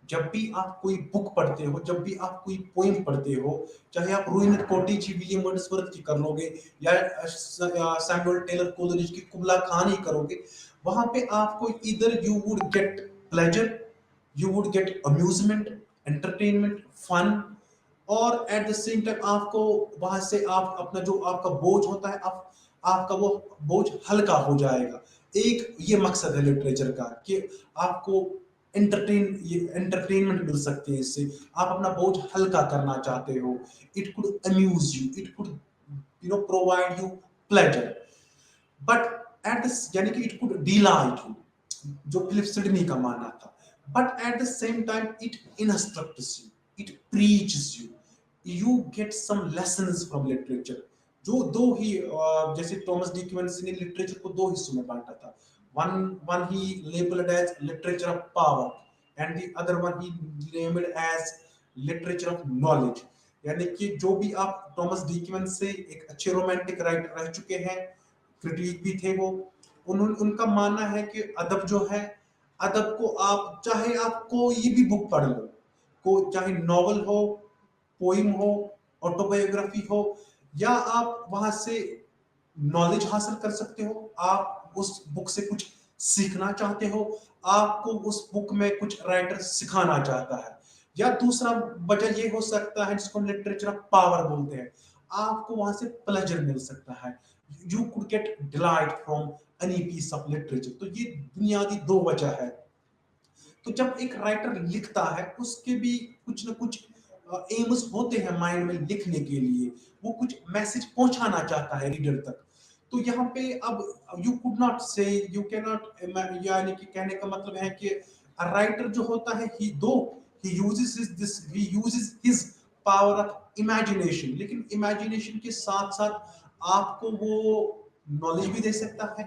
जब भी आप कोई बुक पढ़ते हो, जब भी आप कोई पोएम पढ़ते हो, चाहे आप रूइनेड कॉटेज विलियम वर्ड्सवर्थ की कर लोगे या सैमुअल टेलर कोलरिज की कुबला खान ही करोगे, वहां पे आपको इधर you would get pleasure, you would get amusement, entertainment, fun, और एट द सेम टाइम आपको वहां से आप अपना जो आपका बोझ होता है आपका वो बोझ हल्का हो जाएगा। एक ये मकसद है लिटरेचर का कि आपको एंटरटेनमेंट मिल सकती है इससे, आप अपना बोझ हल्का करना चाहते हो। It could amuse you, it could provide you pleasure, but यानी कि इट कुड डिलाइट यू, जो फिलिप सिडनी का मानना था। But at the same time it instructs you, it preaches you, you get some lessons from literature. जो दो ही जैसे टॉमस डी क्विंसी ने लिटरेचर को दो हिस्सों में बांटा था। one he labeled as literature of power and the other one he named as literature of knowledge। यानी कि जो भी आप टॉमस डी क्विंसी एक अच्छे रोमांटिक राइटर रह चुके हैं, क्रिटिक भी थे वो, उनका मानना है कि अदब जो है, अदब को आप चाहे आप कोई भी बुक पढ़ लो, को चाहे नॉवल हो, पोइम हो, ऑटोबायोग्राफी हो, या आप वहां से नॉलेज हासिल कर सकते हो, आप उस बुक से कुछ सीखना चाहते हो, आपको उस बुक में कुछ राइटर सिखाना चाहता है, या दूसरा वजह ये हो सकता है जिसको हम लिटरेचर ऑफ पावर बोलते हैं, आपको वहां से प्लेजर मिल सकता है, you could get delight from any piece of literature. तो ये बुनियादी दो वजह है। तो जब एक राइटर लिखता है उसके भी कुछ ना कुछ एम्स होते हैं माइंड में लिखने के लिए, वो कुछ मैसेज पहुंचाना चाहता है रीडर तक। तो यहाँ पे अब यू कुड नॉट से, यू कैन नॉट, यानी कि कहने का मतलब है कि राइटर जो होता है he uses his power of imagination, लेकिन इमेजिनेशन के साथ साथ आपको वो नॉलेज भी दे सकता है,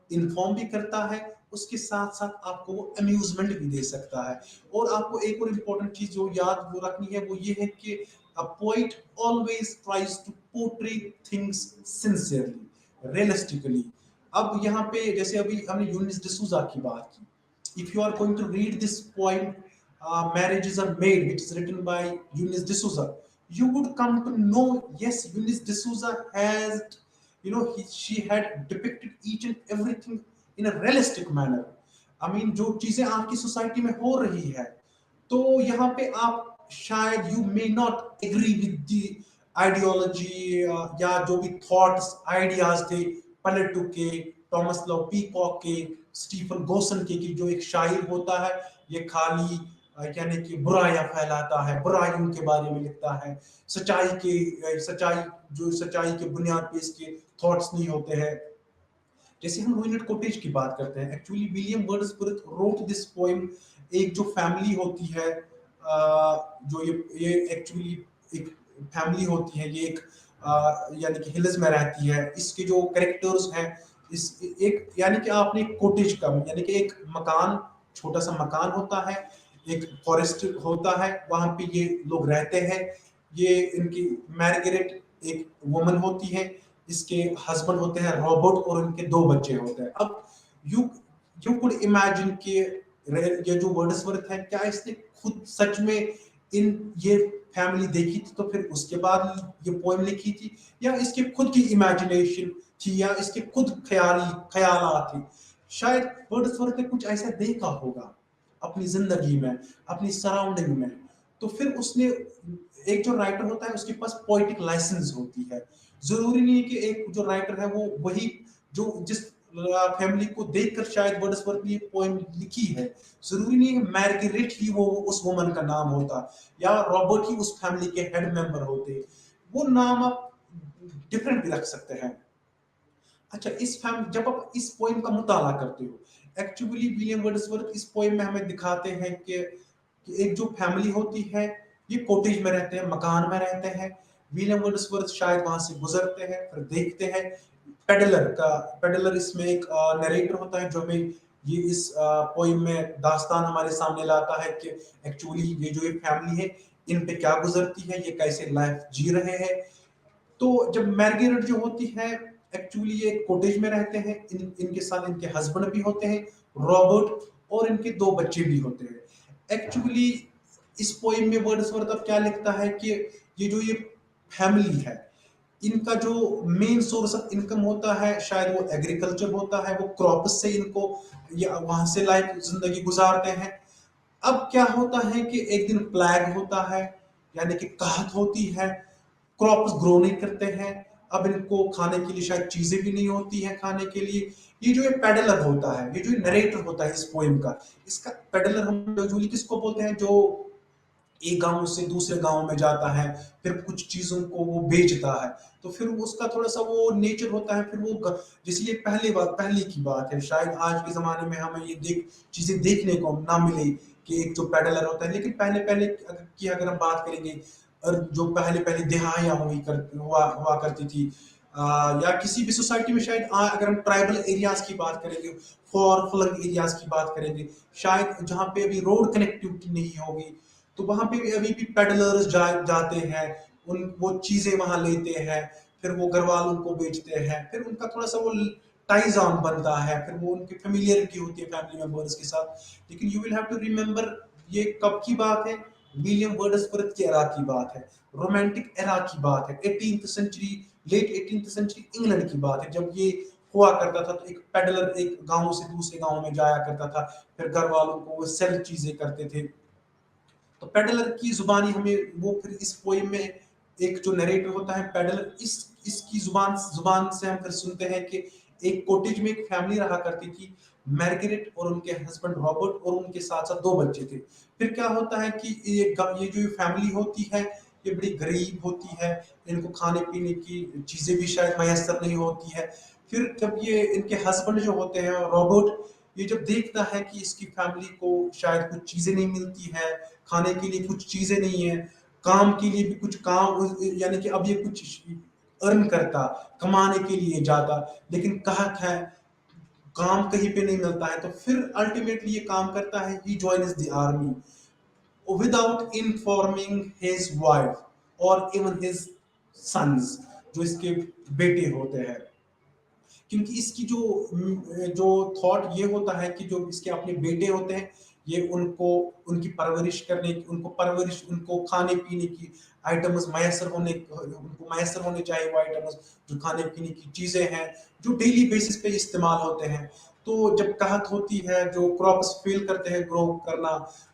इन्फॉर्म भी करता है, उसके साथ साथ आपको वो अम्यूजमेंट भी दे सकता है। और आपको एक और इम्पोर्टेंट चीज जो याद वो रखनी है वो ये है कि a poet always tries to portray things sincerely, realistically. अब यहाँ पे जैसे अभी हमने यूनिस डिसूजा की बात की, if you are going to read this poem marriages are made, which is written by Eunice D'Souza, you would come to know, yes, Eunice D'Souza has, she had depicted each and everything in a realistic manner. I mean, जो चीजें आपकी society में हो रही है, तो यहाँ पे आप शायद you may not agree with the ideology या जो भी थॉट्स आइडियाज थे प्लेटो के, टॉमस लॉ पीकॉक के, स्टीफन गोसन के, की जो एक शायर होता है ये खाली यानी कि बुराइयां फैलाता है, बुराइयों के बारे में लिखता है, सच्चाई जो सच्चाई के बुनियाद पे इसके थॉट्स नहीं होते हैं। जैसे हम रूइनेड कॉटेज की बात करते हैं, actually William Wordsworth wrote this poem. एक जो फैमिली होती है, जो ये एक्चुअली एक फैमिली होती है, ये एक यानी कि हिल्स में रहती है, इसके जो कैरेक्टर्स हैं, इस एक यानी कि आपने एक कॉटेज का यानी कि एक मकान, छोटा सा मकान होता है, एक फॉरेस्ट होता है, वहां पे ये लोग रहते हैं। ये इनकी मार्गरेट एक वुमन होती है, इसके हस्बैंड होते हैं रॉबर्ट, और उनके दो बच्चे होते हैं। अब यू यू कुड इमेजिन कि ये जो वर्ड्सवर्थ है, क्या इसने खुद सच में ये फैमिली देखी थी तो फिर उसके बाद ये पोएम लिखी थी, या इसके खुद की इमेजिनेशन थी, या इसके खुद ख्यालात थे। शायद वर्ड्सवर्थ ने कुछ ऐसा देखा होगा अपनी जिंदगी में, अपनी सराउंडिंग में। तो फिर उसने, एक जो राइटर होता है उसके पास पोएटिक लाइसेंस होती है। जरूरी नहीं है कि एक जो राइटर है वो वही जो जिस फैमिली को देखकर शायद वर्ड्सवर्थ ने पोएम लिखी है, जरूरी नहीं है मैर्गरेट ही वो उस वुमन का नाम होता, या रॉबर्ट ही उस फैमिली के हेड मेंबर होते। वो नाम आप डिफरेंट भी रख सकते हैं। अच्छा, जब आप इस पोएम का मुताला करते हो, एक्चुअली विलियम वर्ड्सवर्थ इस पोएम में हमें दिखाते हैं कि एक जो फैमिली होती है, ये कॉटेज में रहते हैं, मकान में रहते हैं। विलियम वर्ड्सवर्थ शायद वहां से गुजरते हैं, फिर देखते हैं पेडलर इसमें एक नरेटर होता है जो हमें ये इस पोएम में दास्तान हमारे सामने लाता है कि एक्चुअली ये जो एक फैमिली है इन पे क्या गुजरती है, ये कैसे लाइफ जी रहे हैं। तो जब मैर्गरेट जो होती है, एक्चुअली ये कॉटेज में रहते हैं, इनके साथ इनके हस्बैंड भी होते हैं रॉबर्ट, और इनके दो बच्चे भी होते हैं। एक्चुअली इस पोएम में वर्ड्सवर्थ अब क्या लिखता है कि ये फैमिली है, इनका जो मेन सोर्स ऑफ इनकम होता है शायद वो एग्रीकल्चर होता है, वो क्रॉप्स से इनको या वहां से लाइफ जिंदगी गुजारते हैं। अब क्या होता है कि एक दिन प्लेग होता है, यानी कि कहत होती है, क्रॉप्स ग्रो नहीं करते हैं। अब इनको खाने के लिए शायद चीजें भी नहीं होती हैं खाने के लिए। ये जो एक पेडलर होता है, ये जो नरेटर होता है इस पोएम का, इसका पेडलर हम यूजुअली किसको बोलते हैं, जो एक गांव से दूसरे गांव में जाता है, फिर कुछ चीजों को वो बेचता है। तो फिर उसका थोड़ा सा वो नेचर होता है, फिर वो जिसलिए पहले की बात है, शायद आज के जमाने में हमें ये चीजें देखने को ना मिले कि एक जो पेडलर होता है। लेकिन पहले पहले की अगर हम बात करेंगे, और जो पहले पहले दिहाइयां हुआ करती थी, या किसी भी सोसाइटी में शायद अगर हम ट्राइबल एरियाज की बात करेंगे, फॉर फ्लंग एरियाज की बात करेंगे, शायद जहाँ पे अभी रोड कनेक्टिविटी नहीं होगी, तो वहां पे भी अभी भी पेडलर्स जाते हैं, वो चीजें वहां लेते हैं, फिर वो घर वालों को बेचते हैं, फिर उनका थोड़ा सा वो टाइज ऑन बनता है, फिर वो उनकी फेमिलियरिटी होती है फैमिली मेंबर्स के साथ। लेकिन you will have to remember, ये कब की बात है, विलियम वर्ड्सवर्थ के एरा की बात है, रोमांटिक एरा की बात है, 18th century, late 18th century England की बात है, जब ये हुआ करता था। तो एक पेडलर एक गांव से दूसरे गांव में जाया करता था, फिर घर वालों को वो सेल चीजें करते थे। तो पेडलर की जुबानी हमें वो फिर इस पोएम में एक जो नरेटर होता है पेडलर, इसकी जुबान जुबान से हम फिर सुनते हैं कि एक कॉटेज में एक फैमिली रहा करती थी, मार्गरेट और उनके हस्बैंड रॉबर्ट, और उनके साथ साथ 2 बच्चे थे। फिर क्या होता है कि ये जो फैमिली होती है ये बड़ी गरीब होती है, इनको खाने पीने की चीजें भी शायद मैसर नहीं होती है। फिर जब ये इनके हस्बैंड जो होते हैं रॉबर्ट, ये जब देखता है कि इसकी फैमिली को शायद कुछ चीजें नहीं मिलती है, खाने के लिए कुछ चीजें नहीं है, काम के लिए भी कुछ काम, यानी कि अब ये कुछ अर्न करता, कमाने के लिए जाता, लेकिन कहत है काम कहीं पे नहीं मिलता है, तो फिर अल्टीमेटली ये काम करता है, he joins the army without informing his wife और इवन हिज सन्स, जो इसके बेटे होते हैं। क्योंकि इसकी जो थॉट ये होता है कि जो इसके अपने बेटे होते हैं, ये उनको उनकी परवरिश करने की, उनको परवरिश, उनको खाने पीने की आइटम्स मैसर होने चाहिए, वो आइटम्स जो खाने पीने की चीजें हैं जो डेली बेसिस पे इस्तेमाल होते हैं। तो जब कहत होती है, जो क्रॉप्स फेल करते हैं ग्रो करना,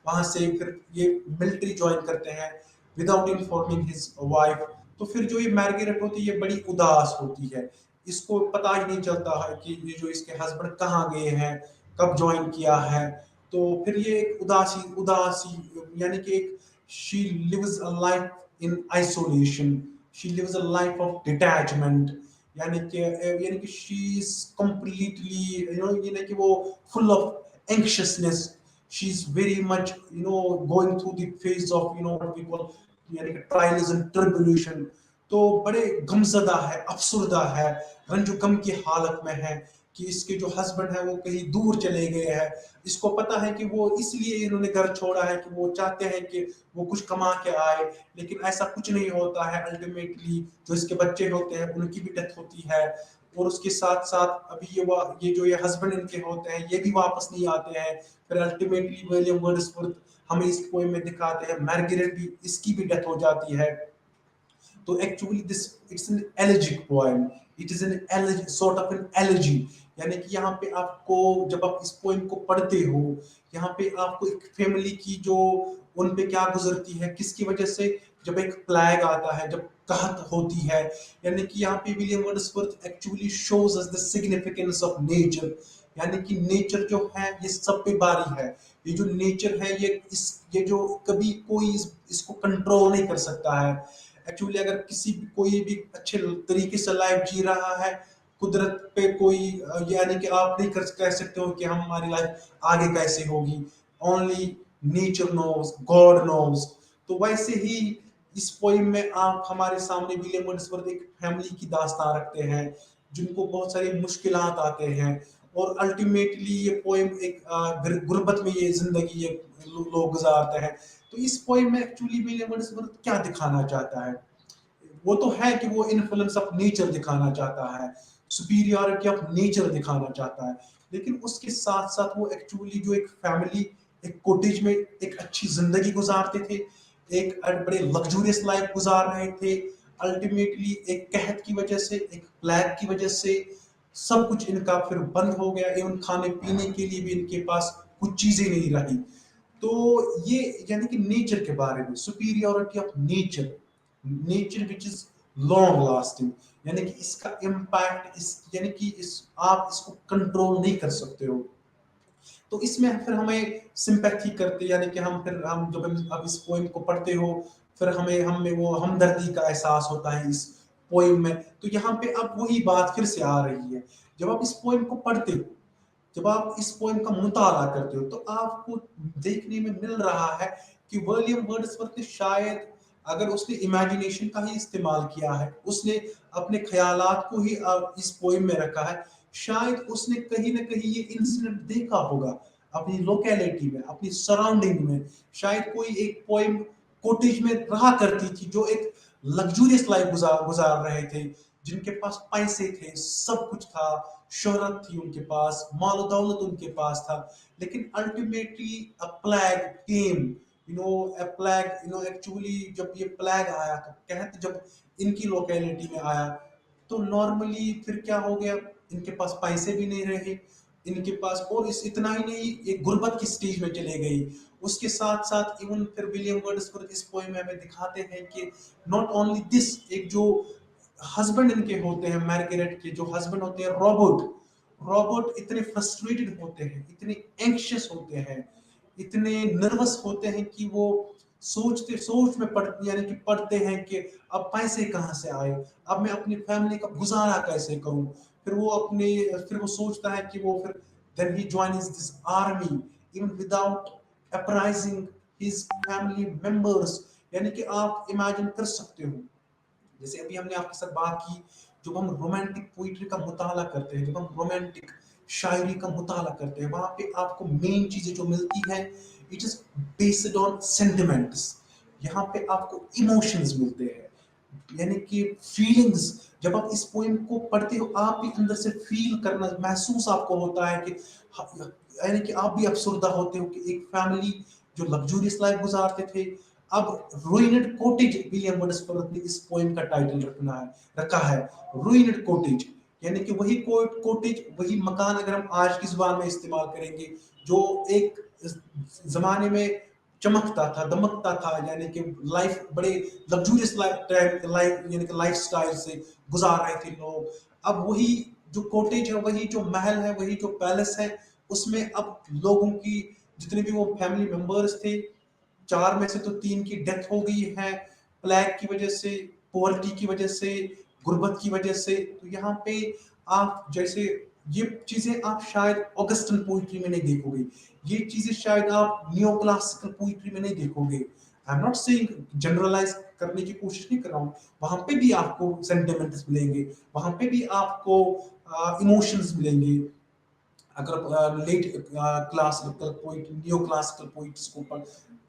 वहां से फिर ये मिलिट्री ज्वाइन करते हैं विदाउट इन्फॉर्मिंग हिज वाइफ। तो फिर जो ये मैर्गरेट होती है ये बड़ी उदास होती है, इसको पता ही नहीं चलता है कि ये जो इसके हस्बैंड कहाँ गए हैं, कब ज्वाइन किया है। तो फिर ये एक उदासी उदासी यानी कि एक she lives a life in isolation, she lives a life of detachment, यानी कि शी इज कंप्लीटली यानी कि वो full of anxiousness, she is very much going through the phase of what we call यानी कि ट्रायल्स एंड ट्रिब्यूलेशन। तो बड़े गमजदा है, अफसुर्दा है, रंजो गम की हालत में है कि इसके जो हस्बैंड है वो कहीं दूर चले गए हैं। इसको पता है कि वो इसलिए इन्होंने घर छोड़ा है कि वो चाहते हैं कि वो कुछ कमा के आए, लेकिन ऐसा कुछ नहीं होता है। अल्टीमेटली जो इसके बच्चे होते हैं उनकी भी डेथ होती है, और उसके साथ साथ अभी ये जो ये हस्बैंड इनके होते हैं ये भी वापस नहीं आते हैं। फिर अल्टीमेटली विलियम वर्ड्सवर्थ हमें इस पोएम में दिखाते हैं, मैर्गरेट भी, इसकी भी डेथ हो जाती है। तो actually this it's an elegiac poem, it is an sort of an elegy. यानी कि यहाँ पे आपको, जब आप इस पोएम को पढ़ते हो, यहाँ पे आपको एक फैमिली की जो उन पे क्या गुजरती है, किसकी वजह से, जब एक प्लेग आता है, जब कहत होती है, यानी कि यहाँ पे William Wordsworth actually shows us the significance of nature. यानी कि नेचर जो है ये सब पे बारी है, ये जो नेचर है ये जो कभी कोई इसको कंट्रोल नहीं कर सकता है। एक्चुअली अगर कोई भी अच्छे तरीके से लाइफ जी रहा है, कुदरत पे कोई यानी कि आप नहीं कह सकते हो कि हमारी लाइफ आगे कैसे होगी, only nature knows, God knows. तो वैसे ही इस पोइम में आप हमारे सामने विलियम वर्ड्सवर्थ एक फैमिली की दास्तान रखते हैं, जिनको बहुत सारी मुश्किलात आते हैं, और अल्टीमेटली ये पोइम एक गुर्बत में ये जिंदगी ये लोग गुजारते हैं। तो इस पोइम में एक्चुअली विलियम वर्ड्सवर्थ क्या दिखाना चाहता है, वो तो है कि वो इन्फ्लुएंस ऑफ नेचर दिखाना चाहता है, सुपीरियरिटी ऑफ नेचर दिखाना चाहता है, लेकिन उसके साथ साथ वो एक्चुअली जो एक फैमिली एक कॉटेज में एक अच्छी जिंदगी गुजारते थे, एक बड़े लग्जूरियस लाइफ गुजार रहे थे। अल्टीमेटली एक कहत की वजह से, एक प्लेग की वजह से सब कुछ इनका फिर बंद हो गया, एवं खाने पीने के लिए भी इनके पास कुछ चीजें नहीं रही। तो ये यानी कि नेचर के बारे में, superiority of nature, nature which is long lasting, यानी कि इसका इम्पैक्ट यानी कि आप इसको कंट्रोल नहीं कर सकते हो। तो इसमें फिर हमें सिंपैथी करते, यानी कि हम जब अब इस पोइम को पढ़ते हो, फिर हमें वो हमदर्दी का एहसास होता है इस पोइम में। तो यहाँ पे अब वही बात फिर से आ रही है, जब आप इस पोइम को पढ़ते हो, जब आप इस पोएम का मुताला करते हो, तो आपको देखने में मिल रहा है कि विलियम वर्ड्सवर्थ ने शायद, अगर उसने इमेजिनेशन का ही इस्तेमाल किया है, उसने अपने ख्यालात को ही इस पोएम में रखा है, शायद उसने कहीं ना कहीं ये इंसिडेंट देखा होगा अपनी लोकेलिटी में, अपनी सराउंडिंग में। शायद कोई एक पोएम कॉटेज में रहा करती थी, जो एक लग्जूरियस लाइफ गुजार गुजार रहे थे, जिनके पास पैसे थे, सब कुछ था, शोहरत थी उनके पास, माल दौलत उनके पास था, लेकिन अल्टीमेटली अ प्लेग केम, अ प्लेग, एक्चुअली जब ये प्लेग आया, तो कहते जब इनकी लोकेलिटी में आया, तो नॉर्मली फिर क्या हो गया, इनके पास पैसे भी नहीं रहे, इनके पास, और इस इतना ही नहीं, एक गुर्बत की स्टेज में चले गई। उसके साथ साथ इवन फिर विलियम वर्ड्सवर्थ इस पोएम में हमें दिखाते हैं कि नॉट ओनली दिस, एक जो हस्बैंड इनके होते हैं, मार्गरेट के जो हस्बैंड होते हैं रॉबर्ट, रॉबर्ट इतने फ्रस्ट्रेटेड होते हैं, इतने एंक्शियस होते हैं, इतने नर्वस होते हैं कि वो सोच में पड़ते, यानी कि पढ़ते हैं कि अब पैसे कहाँ से आए, अब मैं अपनी फैमिली का गुजारा कैसे करूं। फिर वो सोचता है कि वो फिर then he joins this army even without apprising his family members। यानी कि आप इमेजिन कर सकते हो, जैसे अभी हमने आपके साथ बात की, जब हम रोमांटिक पोइट्री का मुताला करते हैं, जब हम रोमांटिक शायरी का मुताला करते हैं, वहां पे आपको मेन चीजें जो मिलती है, it is based on sentiments. यहाँ पे आपको इमोशंस मिलते हैं, यानी कि फीलिंग्स। जब आप इस पोएम को पढ़ते हो, आप भी अंदर से फील करना, महसूस आपको होता है कि यानी कि आप भी अफसरदा होते हो कि एक फैमिली जो लग्जूरियस लाइफ गुजारते थे, अब रुइनेड कॉटेज, विलियम वर्ड्सवर्थ ने इस पोएम का टाइटल रखा है रुइनेड कॉटेज। यानी कि वही कॉटेज, वही मकान, अगर हम आज की जुबान में इस्तेमाल करेंगे, जो एक जमाने में चमकता था, दमकता था, यानी कि लाइफ बड़े लग्जूरियस लाइफ यानी कि लाइफ स्टाइल से गुजार रहे थे लोग। अब वही जो कॉटेज है, वही जो महल है, वही जो पैलेस है, उसमें अब लोगों की, जितने भी वो फैमिली मेंबर्स थे, 4 में से तो 3 की डेथ हो गई है, प्लेग की वजह से, पॉवर्टी की वजह से, गुर्बत की वजह से। तो यहाँ पे आप जैसे ये चीजें आप शायद ऑगस्टन पोइट्री में नहीं देखोगे, ये चीजें शायद आप नियो क्लासिकल पोइट्री में नहीं देखोगे। I am not saying, generalise करने की कोशिश नहीं कर रहा हूँ, वहां पे भी आपको सेंटिमेंट्स मिलेंगे, वहां पे भी आपको इमोशंस मिलेंगे। अगर late classical poet, neo classical poets को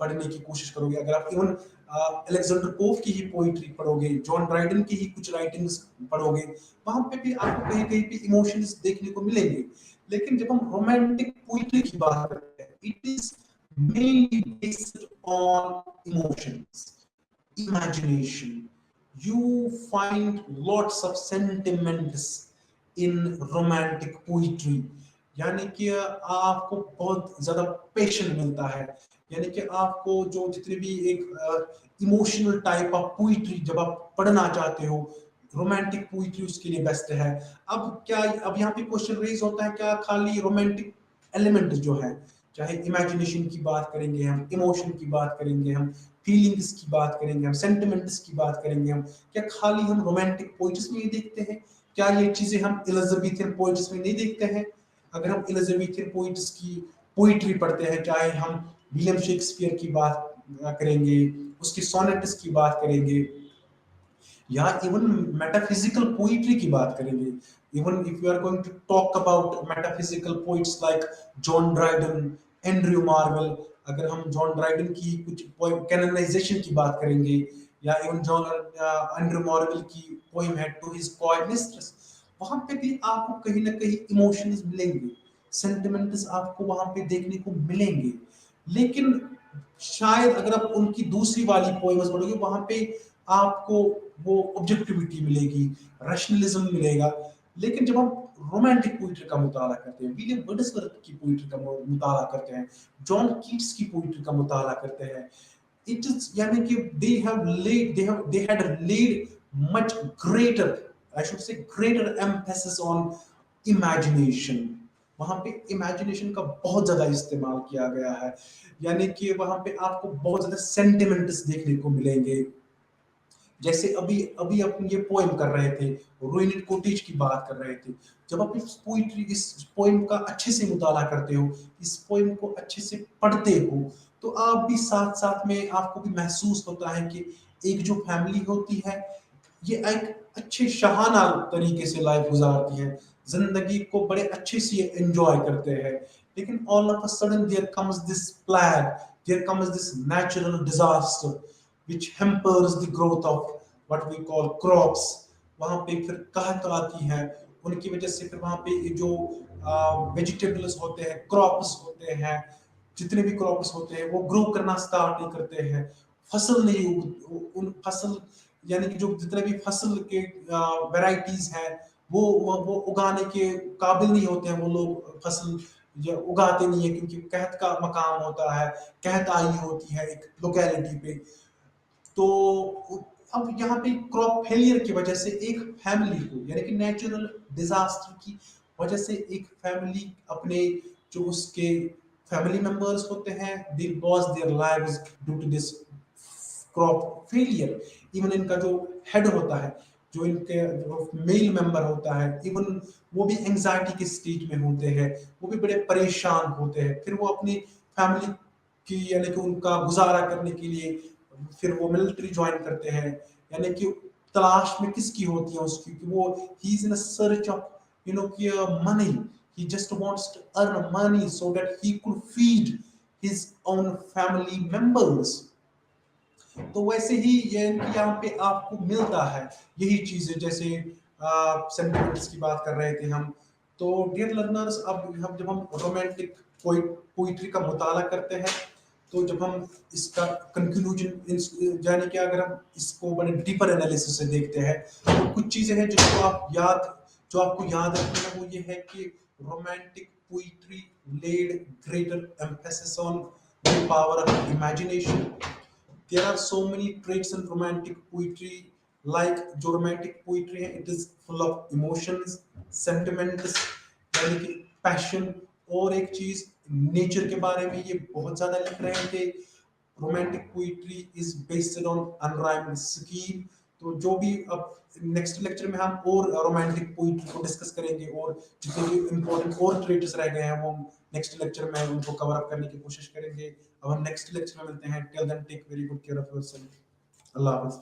पढ़ने की कोशिश करोगे, अगर आप इवन अलेक्जेंडर पोप की ही पोइट्री पढ़ोगे, जॉन ड्राइडन की ही कुछ राइटिंग्स पढ़ोगे, वहां पे भी आपको कहीं कहीं पे इमोशंस देखने को मिलेंगे। लेकिन जब हम रोमांटिक पोइट्री की बात करते हैं, it is mainly based on emotions, imagination. You find lots of sentiments in romantic poetry। यानी कि आपको बहुत ज्यादा पैशन मिलता है, यानी कि आपको जो जितने भी एक इमोशनल टाइप ऑफ पोइट्री जब आप पढ़ना चाहते हो, रोमांटिक पोइट्री उसके लिए बेस्ट है। अब यहाँ पे क्वेश्चन रेज होता है, क्या खाली रोमांटिक एलिमेंट जो है, चाहे इमेजिनेशन की बात करेंगे हम, इमोशन की बात करेंगे हम, फीलिंग्स की बात करेंगे हम, सेंटिमेंट्स की बात करेंगे हम, क्या खाली हम रोमांटिक पोइट्स में ही देखते हैं? क्या ये चीजें हम एलिजाबेथन पोइट्स में नहीं देखते हैं? अगर हम एलिजाबेथन पोइट्स की पोइट्री पढ़ते हैं, चाहे हम विलियम शेक्सपियर की बात करेंगे, उसकी सोनेट्स की बात करेंगे, या इवन मेटाफिजिकल पोइट्री की बात करेंगे, even if you are going to talk about metaphysical poets like John Dryden, Andrew Marvell, अगर हम जॉन ड्राइडन की कुछ पोएम कैनोनाइजेशन की बात करेंगे, या इवन जॉन एंड्रयू मार्वेल की पोएम है टू हिज कॉय मिस्ट्रेस, वहां पे भी आपको कहीं ना कहीं इमोशंस मिलेंगे, सेंटिमेंट्स आपको वहां पे देखने को मिलेंगे। लेकिन शायद अगर आप उनकी दूसरी वाली पोएम्स पढ़ोगे, वहां पे आपको वो ऑब्जेक्टिविटी मिलेगी, रैशनलिज्म मिलेगा। लेकिन जब हम रोमांटिक पोइट्री का मुताला करते हैं, विलियम वर्ड्सवर्थ की पोइट्री का मुताला करते हैं, जॉन कीट्स की पोइट्री का मुताला करते हैं, इट इज यानी कि they had laid much greater, I should say greater emphasis on imagination। वहां पे इमेजिनेशन का बहुत ज्यादा इस्तेमाल किया गया है, यानी कि वहां पे आपको बहुत ज्यादा सेंटिमेंट्स देखने को मिलेंगे। जैसे अभी अभी अपन ये पोएम कर रहे थे, रुइनेड कॉटेज की बात कर रहे थे, जब आप इस पोएम का अच्छे से मुताला करते हो, इस पोएम को अच्छे से पढ़ते हो, तो आप भी साथ साथ में आपको भी महसूस होता है कि एक जो फैमिली होती है, ये एक अच्छे शहाना तरीके से लाइफ गुजारती है, जिंदगी को बड़े अच्छे से एंजॉय करते हैं। लेकिन all of a sudden there comes this plague, there comes this natural disaster which hampers the growth of what we call crops। वहां पे फिर कहत आती है, उनकी वजह से फिर वहां पे जो वेजिटेबल्स होते हैं, क्रॉप्स होते हैं, जितने भी क्रॉप्स होते हैं वो ग्रो करना स्टार्ट नहीं करते हैं, फसल नहीं उन फसल, यानी कि जो जितने भी फसल के वैरायटीज हैं वो उगाने के काबिल नहीं होते हैं, वो लोग फसल ये उगाते नहीं है, क्योंकि कहत का मकाम होता है, कहत आई होती है एक लोकेलिटी पे। तो अब यहाँ पे क्रॉप फेलियर की वजह से एक फैमिली को, यानी कि नेचुरल डिजास्टर की वजह से एक फैमिली अपने जो उसके फैमिली मेंबर्स होते हैं, they loss their lives due to this crop failure. Even इनका जो हेड होता है, जो इनके मेल मेंबर होता है, इवन वो भी एंजाइटी के स्टेज में होते हैं, वो भी बड़े परेशान होते हैं। फिर वो अपनी फैमिली की, यानी कि उनका गुजारा करने के लिए फिर वो मिलिट्री ज्वाइन करते हैं, यानी कि तलाश में किसकी होती है उसकी, कि वो he is in search of कि money, he just wants to earn money so that he could feed his own family members। तो वैसे ही ये यहाँ पे आपको मिलता है यही चीजें, जैसे सेंटिमेंट्स की बात कर रहे थे हम। तो डियर लर्नर्स, अब हम जब हम रोमांटिक पोइट्री का मुताला करते हैं, तो जब हम इसका कंक्लूजन, यानी कि अगर हम इसको बड़े डीपर एनालिसिस से देखते हैं, तो कुछ चीजें हैं जो आपको याद रखनी है, वो ये है कि romantic poetry laid greater emphasis on the power of imagination. There are so many traits in romantic poetry, like जो romantic poetry है, it is full of emotions, sentiments, यानी कि passion। और एक चीज, नेचर के बारे में ये बहुत ज्यादा लिख रहे थे। Romantic poetry is based on unrhymed scheme. तो जो भी अब नेक्स्ट लेक्चर में हम और रोमांटिक पोइट्री को डिस्कस करेंगे, और जितने भी इंपॉर्टेंट और ट्रेट्स रह गए हैं वो हम नेक्स्ट लेक्चर में उनको कवर अप करने की कोशिश करेंगे। अब हम नेक्स्ट लेक्चर में मिलते हैं। Till then take very good care of yourself. अल्लाह हाफिज।